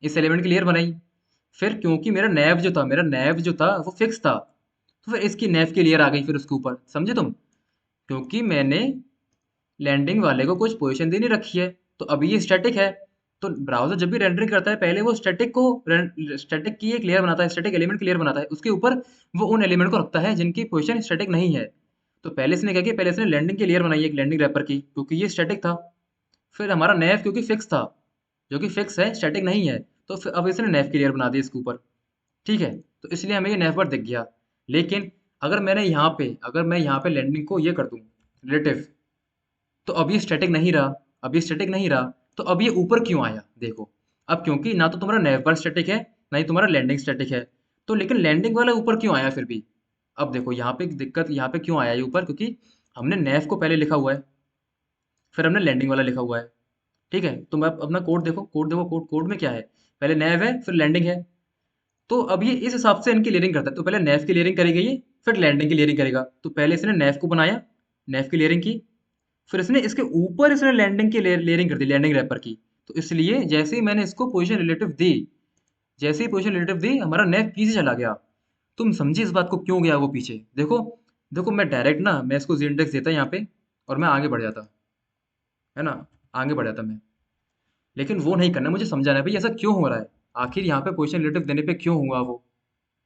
इस एलिमेंट की लेयर बनाई। फिर क्योंकि मेरा नैव जो था वो फिक्स था, तो फिर इसकी नैव की लेयर आ गई फिर उसके ऊपर। समझे तुम? क्योंकि मैंने लैंडिंग वाले को कुछ पोजीशन दे नहीं रखी है, तो अभी ये स्टैटिक है। तो ब्राउज़र जब भी रेंडरिंग करता है पहले वो स्टैटिक की एक लेयर बनाता है, स्टैटिक एलिमेंट की लेयर बनाता है। उसके ऊपर वो उन एलिमेंट को रखता है जिनकी पोजीशन स्टैटिक नहीं है। तो पहले इसने क्या किया, पहले इसने लैंडिंग की लेयर बनाई एक लैंडिंग रैपर की, क्योंकि ये स्टैटिक था। फिर हमारा नैव क्योंकि फिक्स था, जो कि फिक्स है, स्टैटिक नहीं है, तो फिर अब इसने नैव की लेयर बना दी इसके ऊपर। ठीक है। तो इसलिए हमें ये नैव पर दिख गया। लेकिन अगर मैं यहाँ पे लैंडिंग को ये कर दूँ रिलेटिव, तो अब ये स्टैटिक नहीं रहा। अब ये स्टैटिक नहीं रहा, तो अब ये ऊपर क्यों आया? देखो, अब क्योंकि ना तो तुम्हारा नैव बार स्टैटिक है, ना ही तुम्हारा लैंडिंग स्टैटिक है। तो लेकिन लैंडिंग वाला ऊपर क्यों आया फिर भी? अब देखो यहाँ पे एक दिक्कत, यहाँ पे क्यों आया ये ऊपर, क्योंकि हमने नैव को पहले लिखा हुआ है, फिर हमने लैंडिंग वाला लिखा हुआ है। ठीक है। तुम अब अपना कोड देखो, कोड में क्या है? पहले नैव है, फिर लैंडिंग है। तो अब ये इस हिसाब से इनकी लेयरिंग करता है, तो पहले नैव की लेयरिंग करेगा ये, फिर लैंडिंग की लेयरिंग करेगा। तो पहले इसने नैव को बनाया, नैव की लेयरिंग की, फिर इसने इसके ऊपर इसने लैंडिंग की लेयरिंग कर दी, लैंडिंग रैपर की। तो इसलिए जैसे ही मैंने इसको पोजीशन रिलेटिव दी, जैसे ही पोजीशन रिलेटिव दी, हमारा नैव पीछे चला गया। तुम समझिए इस बात को, क्यों गया वो पीछे? देखो, देखो मैं डायरेक्ट ना, मैं इसको जी इंडेक्स देता यहाँ पे और मैं आगे बढ़ जाता, है ना? आगे बढ़ जाता मैं। लेकिन वो नहीं करना, मुझे समझाना है भाई ऐसा क्यों हो रहा है, आखिर यहाँ पे पोजीशन रिलेटिव देने पे क्यों हुआ वो,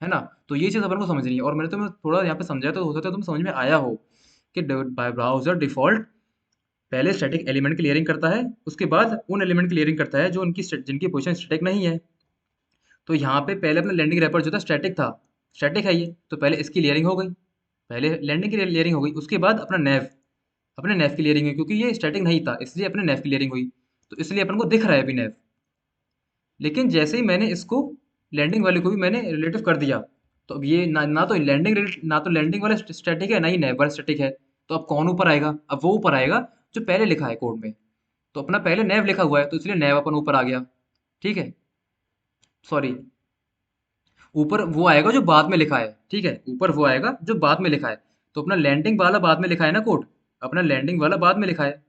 है ना? तो ये चीज़ अपन को समझनी है। और मैंने तुम्हें थोड़ा यहाँ पे समझाया, तो हो सकता है तुम्हें समझ में आया हो कि ब्राउज़र डिफ़ॉल्ट पहले स्टैटिक एलिमेंट की लेयरिंग करता है, उसके बाद उन एलिमेंट की लेयरिंग करता है जो जिनकी पोजीशन स्टैटिक नहीं है। तो यहाँ पे पहले अपना लैंडिंग रैपर जो था स्टैटिक था, स्टैटिक है ये, तो पहले इसकी लेयरिंग हो गई, पहले लैंडिंग की लेयरिंग हो गई, उसके बाद अपना नैव, अपने नैव की लेयरिंग हुई, क्योंकि ये स्टैटिक नहीं था इसलिए अपने नैव की लेयरिंग हुई। तो इसलिए अपन को दिख रहा है अभी नैव। लेकिन जैसे ही मैंने इसको लैंडिंग वाले को भी मैंने रिलेटिव कर दिया, तो अब ये ना तो लैंडिंग वाला स्टैटिक है, ना ही नैव वाला स्टैटिक है। तो अब कौन ऊपर आएगा? अब वो ऊपर आएगा जो पहले लिखा है कोड में। तो अपना पहले नैव लिखा हुआ है, तो इसलिए नैव अपन ऊपर आ गया। ठीक है। सॉरी, ऊपर वो आएगा जो बाद में लिखा है। ठीक है, ऊपर वो आएगा जो बाद में लिखा है। तो अपना लैंडिंग वाला बाद में लिखा है ना कोड, अपना लैंडिंग वाला बाद में लिखा है,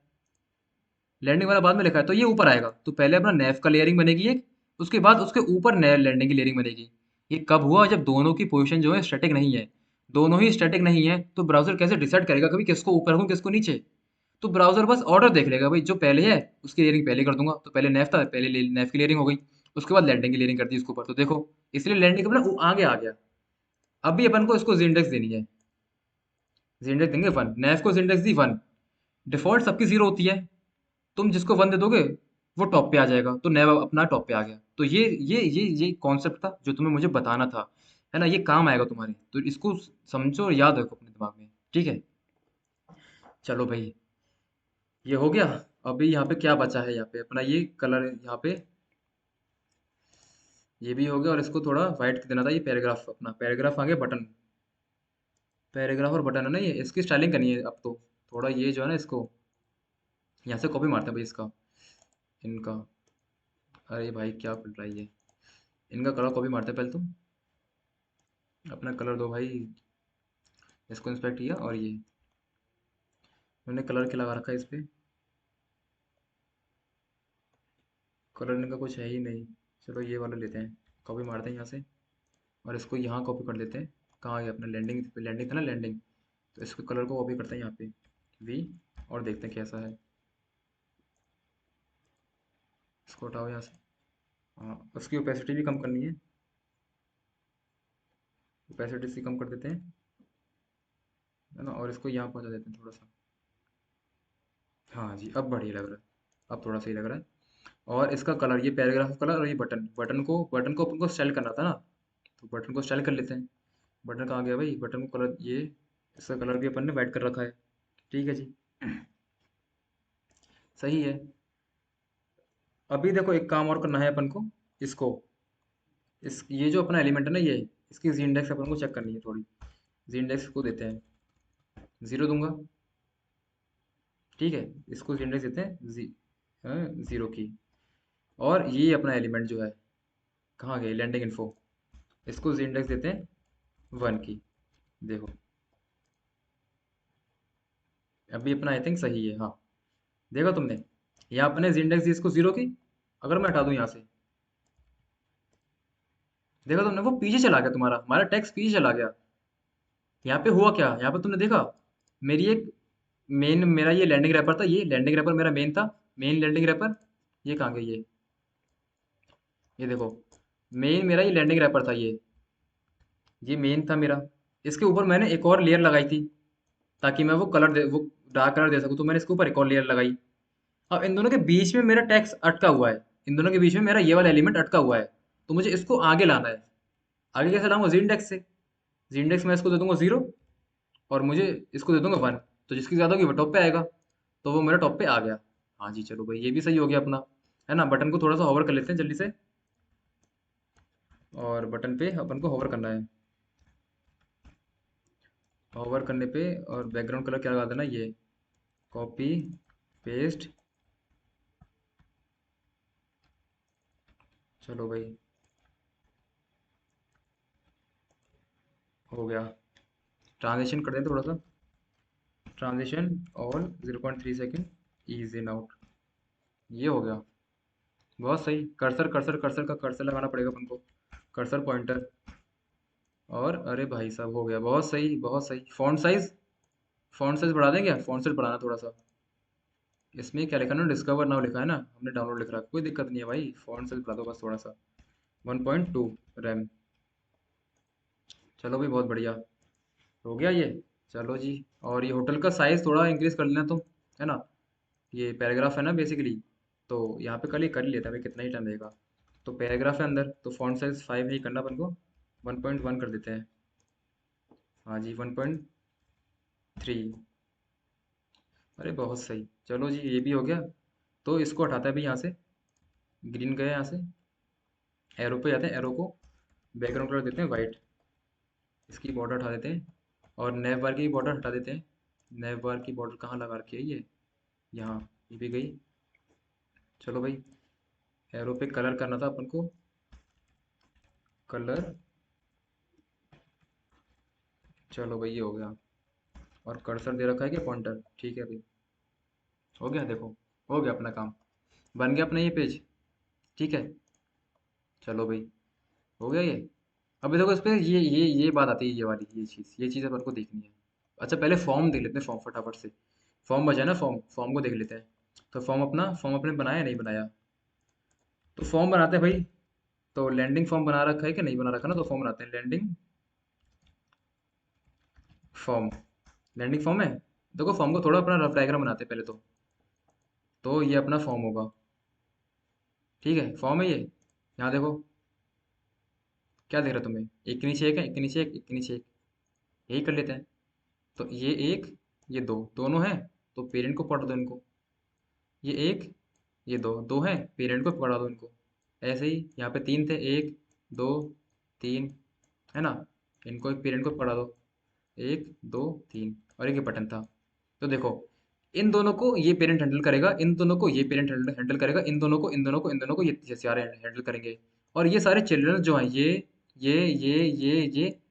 लैंडिंग वाला बाद में लिखा है, तो ये ऊपर आएगा। तो पहले अपना नेव का लेयरिंग बनेगी एक, उसके बाद उसके ऊपर नए लैंडिंग की लेयरिंग बनेगी। ये कब हुआ? जब दोनों की पोजीशन जो है स्टैटिक नहीं है। दोनों ही स्टैटिक नहीं है, तो ब्राउजर कैसे डिसाइड करेगा कभी किसको ऊपर रखूं किसको नीचे? तो ब्राउजर बस ऑर्डर देख लेगा, भाई जो पहले है उसकी लेयरिंग पहले कर दूंगा। तो पहले नेव था, पहले नेव की लेयरिंग हो गई, उसके बाद लैंडिंग की लेयरिंग कर दी उसके ऊपर। तो देखो, इसलिए लैंडिंग अपना आगे आ गया। अब भी अपन को इसको जिंडेक्स देनी है, जिंडेक्स देंगे 1, नेव को जिंडेक्स दी 1। डिफॉल्ट सबकी 0 होती है, तुम जिसको 1 दे दोगे वो टॉप पे आ जाएगा, तो नया अपना टॉप पे आ गया। तो ये कॉन्सेप्ट था जो तुम्हें मुझे बताना था, है ना? ये काम आएगा तुम्हारे, तो इसको समझो और याद रखो अपने दिमाग में, ठीक है? चलो भाई, ये हो गया। अभी यहाँ पे क्या बचा है? यहाँ पे अपना ये कलर, यहाँ पे ये भी हो गया, और इसको थोड़ा वाइट देना था। ये पैराग्राफ, अपना पैराग्राफ आ गया, बटन, पैराग्राफ और बटन है ना, ये इसकी स्टाइलिंग करनी है अब तो। थोड़ा ये जो है ना, इसको यहाँ से कॉपी मारते हैं भाई, इसका, इनका। अरे भाई क्या खुल रहा है ये? इनका कलर कॉपी मारते हैं पहले तो। अपना कलर दो भाई, इसको इंस्पेक्ट किया, और ये मैंने कलर क्या लगा रखा है इस पे? कलर इनका कुछ है ही नहीं। चलो ये वाला लेते हैं, कॉपी मारते हैं यहाँ से, और इसको यहाँ कॉपी कर लेते हैं। कहाँ गया अपना लैंडिंग? लैंडिंग था ना, लैंडिंग। तो इसको कलर को कॉपी करते हैं यहाँ पे, वी, और देखते हैं कैसा है। इसको हटाओ यहाँ से। हाँ, उसकी ओपेसिटी भी कम करनी है, ओपेसिटी इसकी कम कर देते हैं, है ना? और इसको यहाँ पहुँचा देते हैं थोड़ा सा। हाँ जी, अब बढ़िया लग रहा है, अब थोड़ा सही लग रहा है। और इसका कलर, ये पैराग्राफ कलर, और ये बटन, बटन को अपन को स्टाइल करना था ना, तो बटन को स्टाइल कर लेते हैं। बटन कहाँ गया भाई? बटन को कलर, ये इसका कलर भी अपन ने वाइट कर रखा है, ठीक है जी। सही है। अभी देखो, एक काम और करना है अपन को, इसको, इस ये जो अपना एलिमेंट है ना, ये इसकी जी इंडेक्स अपन को चेक करनी है थोड़ी। जी इंडेक्स को देते हैं, 0 दूंगा, ठीक है? इसको जी इंडेक्स देते हैं, 0 की। और ये अपना एलिमेंट जो है, कहाँ गई लैंडिंग इन्फो, इसको जी इंडेक्स देते हैं 1 की। देखो, अभी अपना आई थिंक सही है, हाँ। देखा तुमने? यहाँ अपने जी इंडेक्स दी इसको 0 की। अगर मैं हटा दूं यहाँ से, देखा तुमने? वो पीछे चला गया, तुम्हारा हमारा टेक्स्ट पीछे चला गया। यहाँ पे हुआ क्या? यहाँ पे तुमने देखा, मेरी एक मेन, मेरा ये लैंडिंग रैपर था, ये लैंडिंग रैपर मेरा मेन था, मेन लैंडिंग रैपर। ये कहाँ गई ये देखो, मेन मेरा ये लैंडिंग रैपर था, ये मेन था मेरा। इसके ऊपर मैंने एक और लेयर लगाई थी, ताकि मैं वो डार्क कलर दे सकूँ, तो मैंने इसके ऊपर एक और लेयर लगाई। अब इन दोनों के बीच में मेरा टेक्स्ट अटका हुआ है, इन दोनों के बीच में मेरा ये वाला एलिमेंट अटका हुआ है, तो मुझे इसको आगे लाना है। आगे कैसे लाऊंगा? जी इंडेक्स से। जी इंडेक्स में इसको दे दूंगा 0, और मुझे इसको दे दूंगा 1, तो जिसकी ज़्यादा होगी वो टॉप पे आएगा, तो वो मेरा टॉप पे आ गया। हाँ जी, चलो भाई, ये भी सही हो गया अपना, है ना? बटन को थोड़ा सा होवर कर लेते हैं जल्दी से, और बटन पे अपन को होवर करना है। होवर करने पे, और बैकग्राउंड कलर क्या लगा देना, ये कॉपी पेस्ट। चलो भाई, हो गया। ट्रांजिशन कर दें थोड़ा सा, ट्रांजिशन और 0.3 सेकेंड, ईज इन आउट। ये हो गया, बहुत सही। कर्सर कर्सर कर्सर का कर्सर लगाना पड़ेगा अपन को, कर्सर पॉइंटर। और अरे भाई साहब, हो गया, बहुत सही बहुत सही। फॉन्ट साइज बढ़ा दें क्या? फॉन्ट साइज बढ़ाना थोड़ा सा। इसमें क्या लिखा है ना, डिस्कवर नाउ लिखा है ना, हमने डाउनलोड लिख रहा है, कोई दिक्कत नहीं है भाई, फॉन्ट साइज बढ़ा दो बस थोड़ा सा। 1.2 रैम। चलो भाई, बहुत बढ़िया, हो गया ये। चलो जी। और ये होटल का साइज थोड़ा इंक्रीज कर लेना तुम, है ना? ये पैराग्राफ है ना बेसिकली, तो यहाँ पे कल ही कर ही लेता है भाई, कितना ही टाइम लगेगा। तो पैराग्राफ है अंदर, तो फॉन्ट साइज 5 ही करना अपन को, 1.1 कर देते हैं। हाँ जी, 1.3। अरे बहुत सही, चलो जी, ये भी हो गया। तो इसको हटाते हैं भाई यहाँ से, ग्रीन गए यहाँ से, एरो पे जाते हैं, एरो को बैकग्राउंड कलर देते हैं वाइट, इसकी बॉर्डर हटा देते हैं, और नैव बार की बॉर्डर हटा देते हैं। नैव बार की बॉर्डर कहाँ लगा रखी है ये? यहाँ, ये भी गई। चलो भाई, एरो पे कलर करना था अपन को, कलर। चलो भाई, ये हो गया। और कर्सर दे रखा है क्या? पॉइंटर, ठीक है भाई। हो गया, देखो, हो गया अपना काम, बन गया अपना ये पेज, ठीक है। चलो भाई, हो गया ये। अभी देखो, इस पे ये बात आती है, ये वाली ये चीज़ अपन को देखनी है। अच्छा, पहले फॉर्म देख लेते हैं, फॉर्म फटाफट से। फॉर्म बचा है ना, फॉर्म फॉर्म को देख लेते हैं। तो फॉर्म अपने बनाया नहीं बनाया? तो फॉर्म बनाते हैं भाई। तो लैंडिंग फॉर्म बना रखा है कि नहीं बना रखा ना? तो फॉर्म बनाते हैं, लैंडिंग फॉर्म। लैंडिंग फॉर्म है। देखो, फॉर्म को थोड़ा अपना रफ डायग्राम बनाते हैं पहले तो ये अपना फॉर्म होगा, ठीक है, फॉर्म है ये। यहाँ देखो, क्या दिख रहा है तुम्हें? एक के नीचे एक है, एक के नीचे एक के नीचे एक। यही कर लेते हैं। तो ये एक, ये दो, दोनों हैं, तो पेरेंट को पढ़ दो इनको। ये एक, ये दो, दो हैं, पेरेंट को पढ़ा दो इनको। ऐसे ही यहाँ पे तीन थे, एक, दो, तीन, है ना? इनको एक पेरेंट को पढ़ा दो। एक, दो, तीन, और एक ये बटन था। तो देखो, इन दोनों को ये पेरेंट हैंडल करेगा, इन दोनों को ये पेरेंट हैंडल करेगा, इन दोनों को, इन दोनों को, इन दोनों को ये सारे हैंडल करेंगे। और ये सारे चिल्ड्रन जो हैं, ये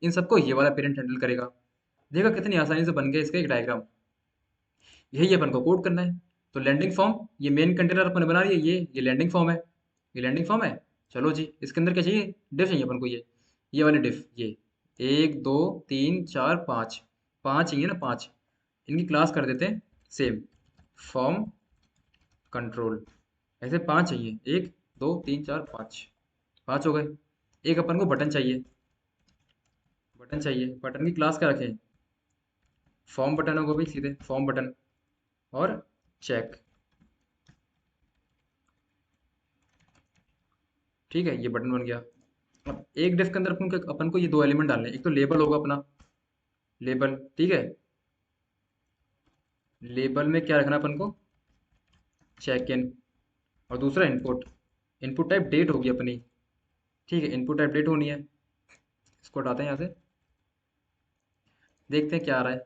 इन सबको ये वाला पेरेंट हैंडल करेगा। देखा कितनी आसानी से बन गया इसका एक डायग्राम। यही अपन को कोड करना है। तो लैंडिंग फॉर्म, ये मेन कंटेनर अपन ने बना लिया, ये लैंडिंग फॉर्म है। ये लैंडिंग फॉर्म है। चलो जी, इसके अंदर क्या चाहिए? डिफ चाहिए अपन को, ये वाली डिफ, ये एक, दो, तीन, चार, पाँच, पाँच चाहिए ना, पाँच। इनकी क्लास कर देते हैं सेम, फॉर्म कंट्रोल। ऐसे पाँच चाहिए, एक, दो, तीन, चार, पाँच, पाँच हो गए। एक अपन को बटन चाहिए, बटन चाहिए, बटन की क्लास क्या रखें? फॉर्म बटन होगा भाई, सीधे फॉर्म बटन, और चेक। ठीक है, ये बटन बन गया। अब एक डिफ के अंदर अपन को ये दो एलिमेंट डालने हैं। एक तो लेबल होगा अपना, लेबल, ठीक है। लेबल में क्या रखना है अपन को? Check in. और दूसरा इनपुट, इनपुट टाइप डेट होगी अपनी। ठीक है, इनपुट टाइप डेट होनी है। इसको हटाते हैं यहाँ से, देखते हैं क्या आ रहा है।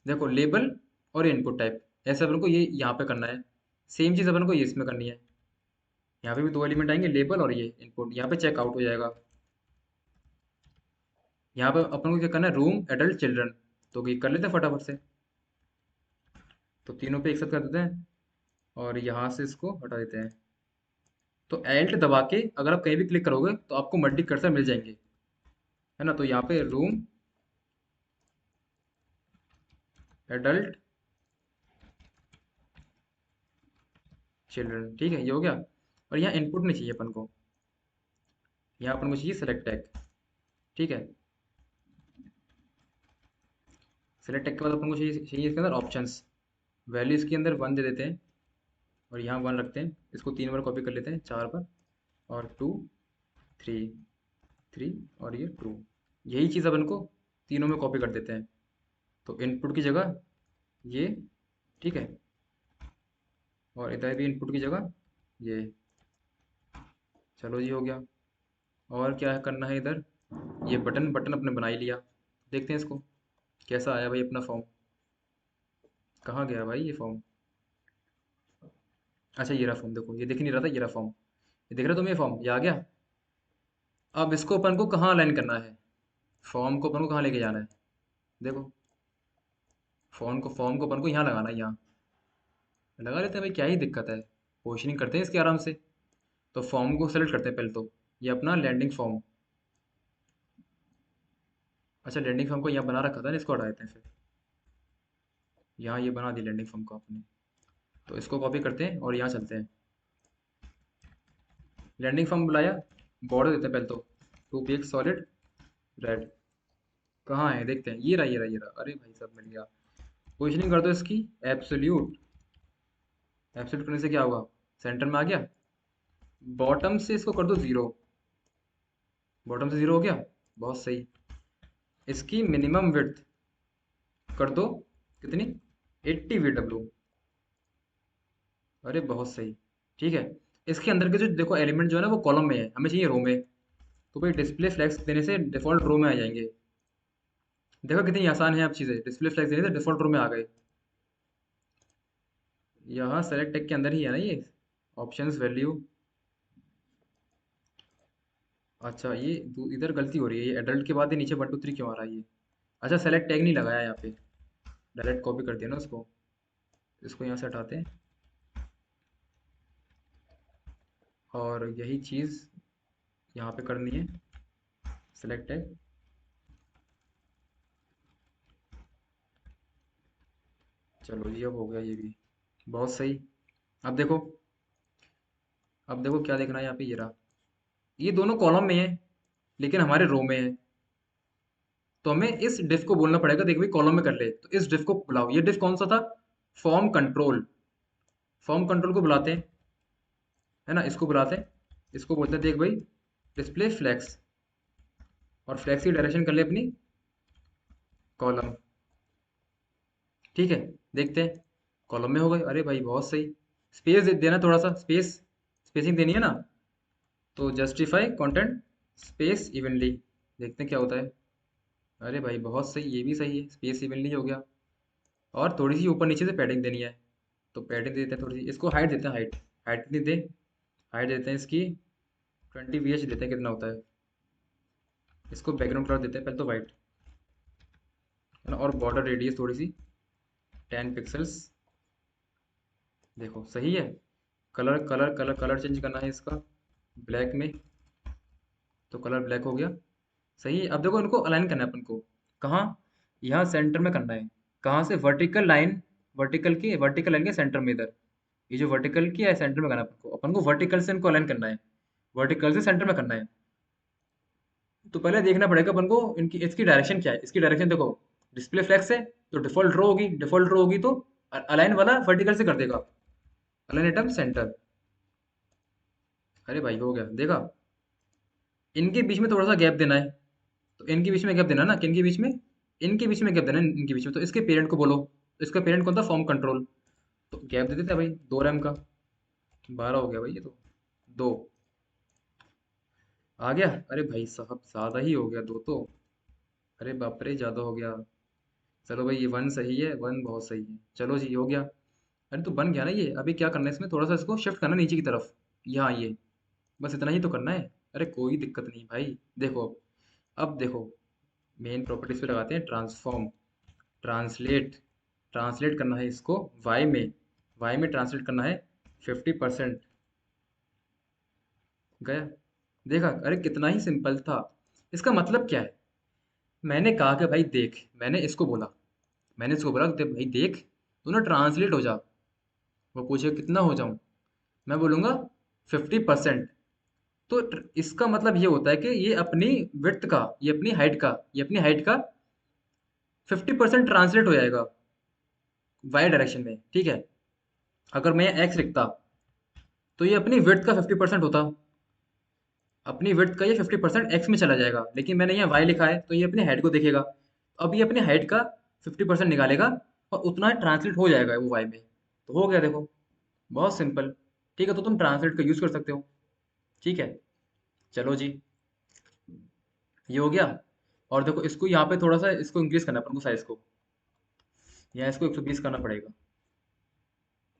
देखो, लेबल और इनपुट टाइप, ऐसे अपन को ये यहाँ पे करना है। सेम चीज़ अपन को ये इसमें करनी है। यहाँ पे भी दो एलिमेंट आएंगे, लेबल और ये इनपुट। यहाँ पे चेक आउट हो जाएगा। यहाँ पे अपन को क्या करना है? Room, adult, children. तो ये कर लेते हैं फटाफट से। तो तीनों पे एक साथ कर देते हैं, और यहाँ से इसको हटा देते हैं। तो एल्ट दबा के अगर आप कहीं भी क्लिक करोगे तो आपको मल्टी कर्सर मिल जाएंगे, है ना? तो यहाँ पे रूम, एडल्ट, चिल्ड्रन, ठीक है, ये हो गया। और यहाँ इनपुट नहीं चाहिए अपन को, यहाँ अपन को चाहिए सेलेक्ट टैग। ठीक है, सेलेक्ट टैग के बाद अपन को चाहिए इसके अंदर ऑप्शंस। वैल्यू इसके अंदर वन दे देते हैं, और यहाँ वन रखते हैं। इसको तीन बार कॉपी कर लेते हैं, चार पर, और टू, थ्री, थ्री, और ये टू। यही चीज़ अपन को तीनों में कॉपी कर देते हैं। तो इनपुट की जगह ये, ठीक है, और इधर भी इनपुट की जगह ये। चलो जी, हो गया। और क्या करना है इधर? ये बटन, बटन अपने बना ही लिया। देखते हैं इसको कैसा आया भाई अपना फॉर्म। कहाँ गया भाई ये फॉर्म? अच्छा, ये रहा फॉर्म। देखो, ये दिख नहीं रहा था, ये रहा फॉर्म। ये दिख रहा तुम्हें फॉर्म? ये आ गया। अब इसको अपन को कहाँ अलाइन करना है? फॉर्म को अपन को कहाँ लेके जाना है? देखो, फॉर्म को अपन को यहाँ लगाना है, यहाँ लगा लेते हैं भाई, क्या ही दिक्कत है। पोजिशनिंग करते हैं इसकी आराम से। तो फॉर्म को सेलेक्ट करते हैं पहले तो, ये अपना लैंडिंग फॉर्म। अच्छा, लैंडिंग फॉर्म को यहाँ बना रखा था ना, इसको हटा देते हैं फिर। यहाँ ये बना दी लैंडिंग फॉर्म को आपने। तो इसको कॉपी करते हैं और यहाँ चलते हैं। लैंडिंग फॉर्म बुलाया, बॉर्डर देते हैं पहले तो, टू पीक सॉलिड रेड। कहाँ है? देखते हैं, ये रहा, ये रहा, ये रहा। अरे भाई, सब मिल गया। पोजिशनिंग कर दो इसकी एब्सोल्यूट। एब्सोल्यूट करने से क्या होगा? सेंटर में आ गया। बॉटम से इसको कर दो जीरो। बॉटम से जीरो हो गया, बहुत सही। इसकी मिनिमम विड्थ कर दो, कितनी? 80 VW। अरे बहुत सही। ठीक है, इसके अंदर के जो देखो एलिमेंट जो है ना, वो कॉलम में है, हमें चाहिए रो में। तो भाई डिस्प्ले फ्लैग्स देने से डिफॉल्ट रो में आ जाएंगे। देखो कितनी आसान है अब चीज़ें, डिस्प्ले फ्लैग्स देने से डिफॉल्ट रो में आ गए। यहाँ सेलेक्ट टेक के अंदर ही है ना ये, ऑप्शंस, वैल्यू। अच्छा, ये इधर गलती हो रही है, ये एडल्ट के बाद ही नीचे वन टू थ्री क्यों आ रहा है ये? अच्छा, सेलेक्ट टैग नहीं लगाया यहाँ पे, डायरेक्ट कॉपी कर दिया ना उसको। इसको यहाँ से हटाते हैं, और यही चीज़ यहाँ पे करनी है, सेलेक्ट टैग। चलो जी, अब हो गया ये भी, बहुत सही। अब देखो, अब देखो क्या देखना है यहाँ पे, ये रहा। ये दोनों कॉलम में है, लेकिन हमारे रो में है। तो हमें इस डिफ को बोलना पड़ेगा, देख भाई कॉलम में कर ले, तो इस डिफ को बुलाओ। ये डिफ कौन सा था? Form control. फॉर्म कंट्रोल को बुलाते हैं। है ना, इसको बुलाते हैं, इसको बोलते हैं देख भाई डिस्प्ले फ्लैक्स, और फ्लैक्स की डायरेक्शन कर ले अपनी कॉलम। ठीक है, देखते हैं, कॉलम में हो गए, अरे भाई बहुत सही। स्पेस देना, थोड़ा सा स्पेस, स्पेसिंग देनी है ना, तो जस्टिफाई कंटेंट स्पेस इवनली, देखते हैं क्या होता है। अरे भाई बहुत सही, ये भी सही है, स्पेस इवनली हो गया। और थोड़ी सी ऊपर नीचे से पैडिंग देनी है, तो पैडिंग दे देते हैं थोड़ी सी, इसको हाइट देते हैं, हाइट, हाइट कितनी दे, हाइट देते हैं इसकी 20 VH देते हैं, कितना होता है। इसको बैकग्राउंड कलर देते हैं पहले तो वाइट, है ना, और बॉर्डर रेडियस थोड़ी सी 10 पिक्सल्स। देखो सही है। Colour colour colour colour change करना है इसका ब्लैक में, तो कलर ब्लैक हो गया। सही है। अब देखो इनको अलाइन करना है अपन को, कहाँ, यहाँ सेंटर में करना है। कहाँ से, वर्टिकल लाइन, वर्टिकल लाइन के सेंटर में इधर, ये जो वर्टिकल की है सेंटर में करना है अपन को वर्टिकल से इनको अलाइन करना है, वर्टिकल से सेंटर में करना है। तो पहले देखना पड़ेगा अपन को इनकी, इसकी डायरेक्शन क्या है। इसकी डायरेक्शन देखो, डिस्प्ले फ्लेक्स है तो डिफॉल्ट रो होगी, डिफॉल्ट रो होगी तो अलाइन वाला वर्टिकल से कर देगा, अलाइन एटम सेंटर। अरे भाई हो गया, देखा, इनके बीच में थोड़ा सा गैप देना है, तो इनके बीच में गैप देना ना, किनके बीच में, इनके बीच में गैप देना है, इनके बीच में, तो इसके पेरेंट को बोलो, तो इसका पेरेंट कौन था, फॉर्म कंट्रोल, तो गैप दे देते हैं भाई 2 रैम का, 12 हो गया भाई ये तो, 2 आ गया। अरे भाई साहब ज़्यादा ही हो गया 2 तो, अरे बाप रे ज़्यादा हो गया। चलो भाई ये 1 सही है, 1 बहुत सही है, चलो जी हो गया। अरे तो बन गया ना ये, अभी क्या करना है इसमें, थोड़ा सा इसको शिफ्ट करना नीचे की तरफ, यहाँ ये, बस इतना ही तो करना है। अरे कोई दिक्कत नहीं भाई, देखो अब देखो, मेन प्रॉपर्टीज पे लगाते हैं ट्रांसफॉर्म, ट्रांसलेट, ट्रांसलेट करना है इसको वाई में, वाई में ट्रांसलेट करना है 50%, गया, देखा, अरे कितना ही सिंपल था। इसका मतलब क्या है, मैंने कहा कि भाई देख, मैंने इसको बोला, मैंने इसको बोला कि भाई देख, तू ना ट्रांसलेट हो जा। वो पूछे कितना हो जाऊं, मैं बोलूंगा 50%। तो इसका मतलब ये होता है कि ये अपनी विड्थ का, ये अपनी हाइट का, ये अपनी हाइट का 50% ट्रांसलेट हो जाएगा वाई डायरेक्शन में। ठीक है, अगर मैं एक्स लिखता तो ये अपनी विड्थ का 50% होता, अपनी विड्थ का ये 50% एक्स में चला जाएगा, लेकिन मैंने यहाँ वाई लिखा है तो ये अपनी हाइट को देखेगा, अब ये अपनी हाइट का 50% निकालेगा, और उतना ट्रांसलेट हो जाएगा वो वाई में, तो हो गया देखो, बहुत सिंपल। ठीक है, तो तुम ट्रांसलेट का यूज़ कर सकते हो। ठीक है, चलो जी, ये हो गया। और देखो इसको यहाँ पे थोड़ा सा इसको इंक्रीज करना है अपन को, साइज को, यहाँ इसको 120 करना पड़ेगा।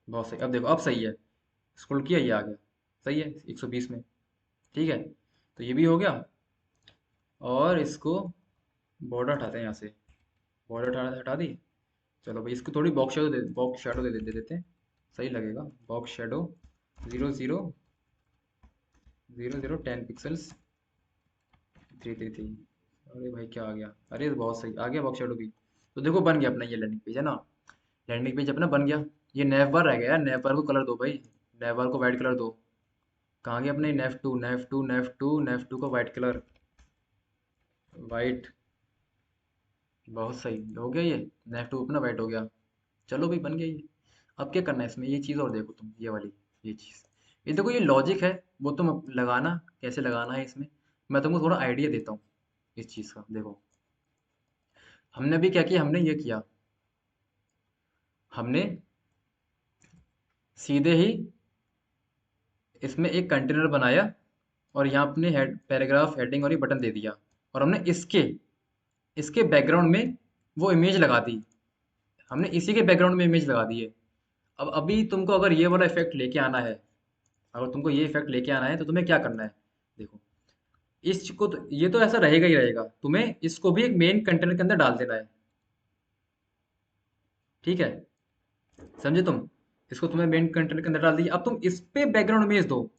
बहुत सही, अब देखो अब सही है, स्क्रॉल किया ये आ गया, सही है 120 में। ठीक है, तो ये भी हो गया। और इसको बॉर्डर हटाते हैं यहाँ से, बॉर्डर हटा दी। चलो भाई इसको थोड़ी बॉक्स शेडो बॉक्स शेडो दे देते हैं, सही लगेगा। Box shadow 0000 10 pixels 333। अरे भाई क्या आ गया, अरे ये तो बहुत सही आ गया बॉक्स शेडो भी। तो देखो बन गया अपना ये लैंडिंग पेज, है ना, लैंडिंग पेज अपना बन गया। ये नेव बार रह गया यार, नेव बार को कलर दो भाई, नेव बार को वाइट कलर दो। कहाँ गया अपने nav two, nav two, nav two, nav two का वाइट कलर, वाइट, बहुत सही हो गया ये, नेव टू अपना वाइट हो गया। चलो भाई बन गया ये। अब क्या करना है इसमें, ये चीज़ और देखो तुम, ये वाली, ये चीज़, ये देखो ये लॉजिक है, वो तुम लगाना कैसे लगाना है इसमें, मैं तुमको थोड़ा आइडिया देता हूँ इस चीज़ का। देखो हमने अभी क्या किया, हमने ये किया, हमने सीधे ही इसमें एक कंटेनर बनाया, और यहाँ अपने हेड पैराग्राफ हेडिंग और ये बटन दे दिया, और हमने इसके इसके बैकग्राउंड में वो इमेज लगा दी, हमने इसी के बैकग्राउंड में इमेज लगा दी है। अब अभी तुमको अगर ये वाला इफेक्ट लेके आना है, अगर तुमको ये इफेक्ट लेके आना है तो तुम्हें क्या करना है, देखो इसको तो, ये तो ऐसा रहेगा ही रहेगा, तुम्हें इसको भी एक मेन कंटेनर के अंदर डाल देना है। ठीक है, समझे तुम, इसको तुम्हें मेन कंटेनर के अंदर डाल दिया, अब तुम इस पे बैकग्राउंड इमेज दो,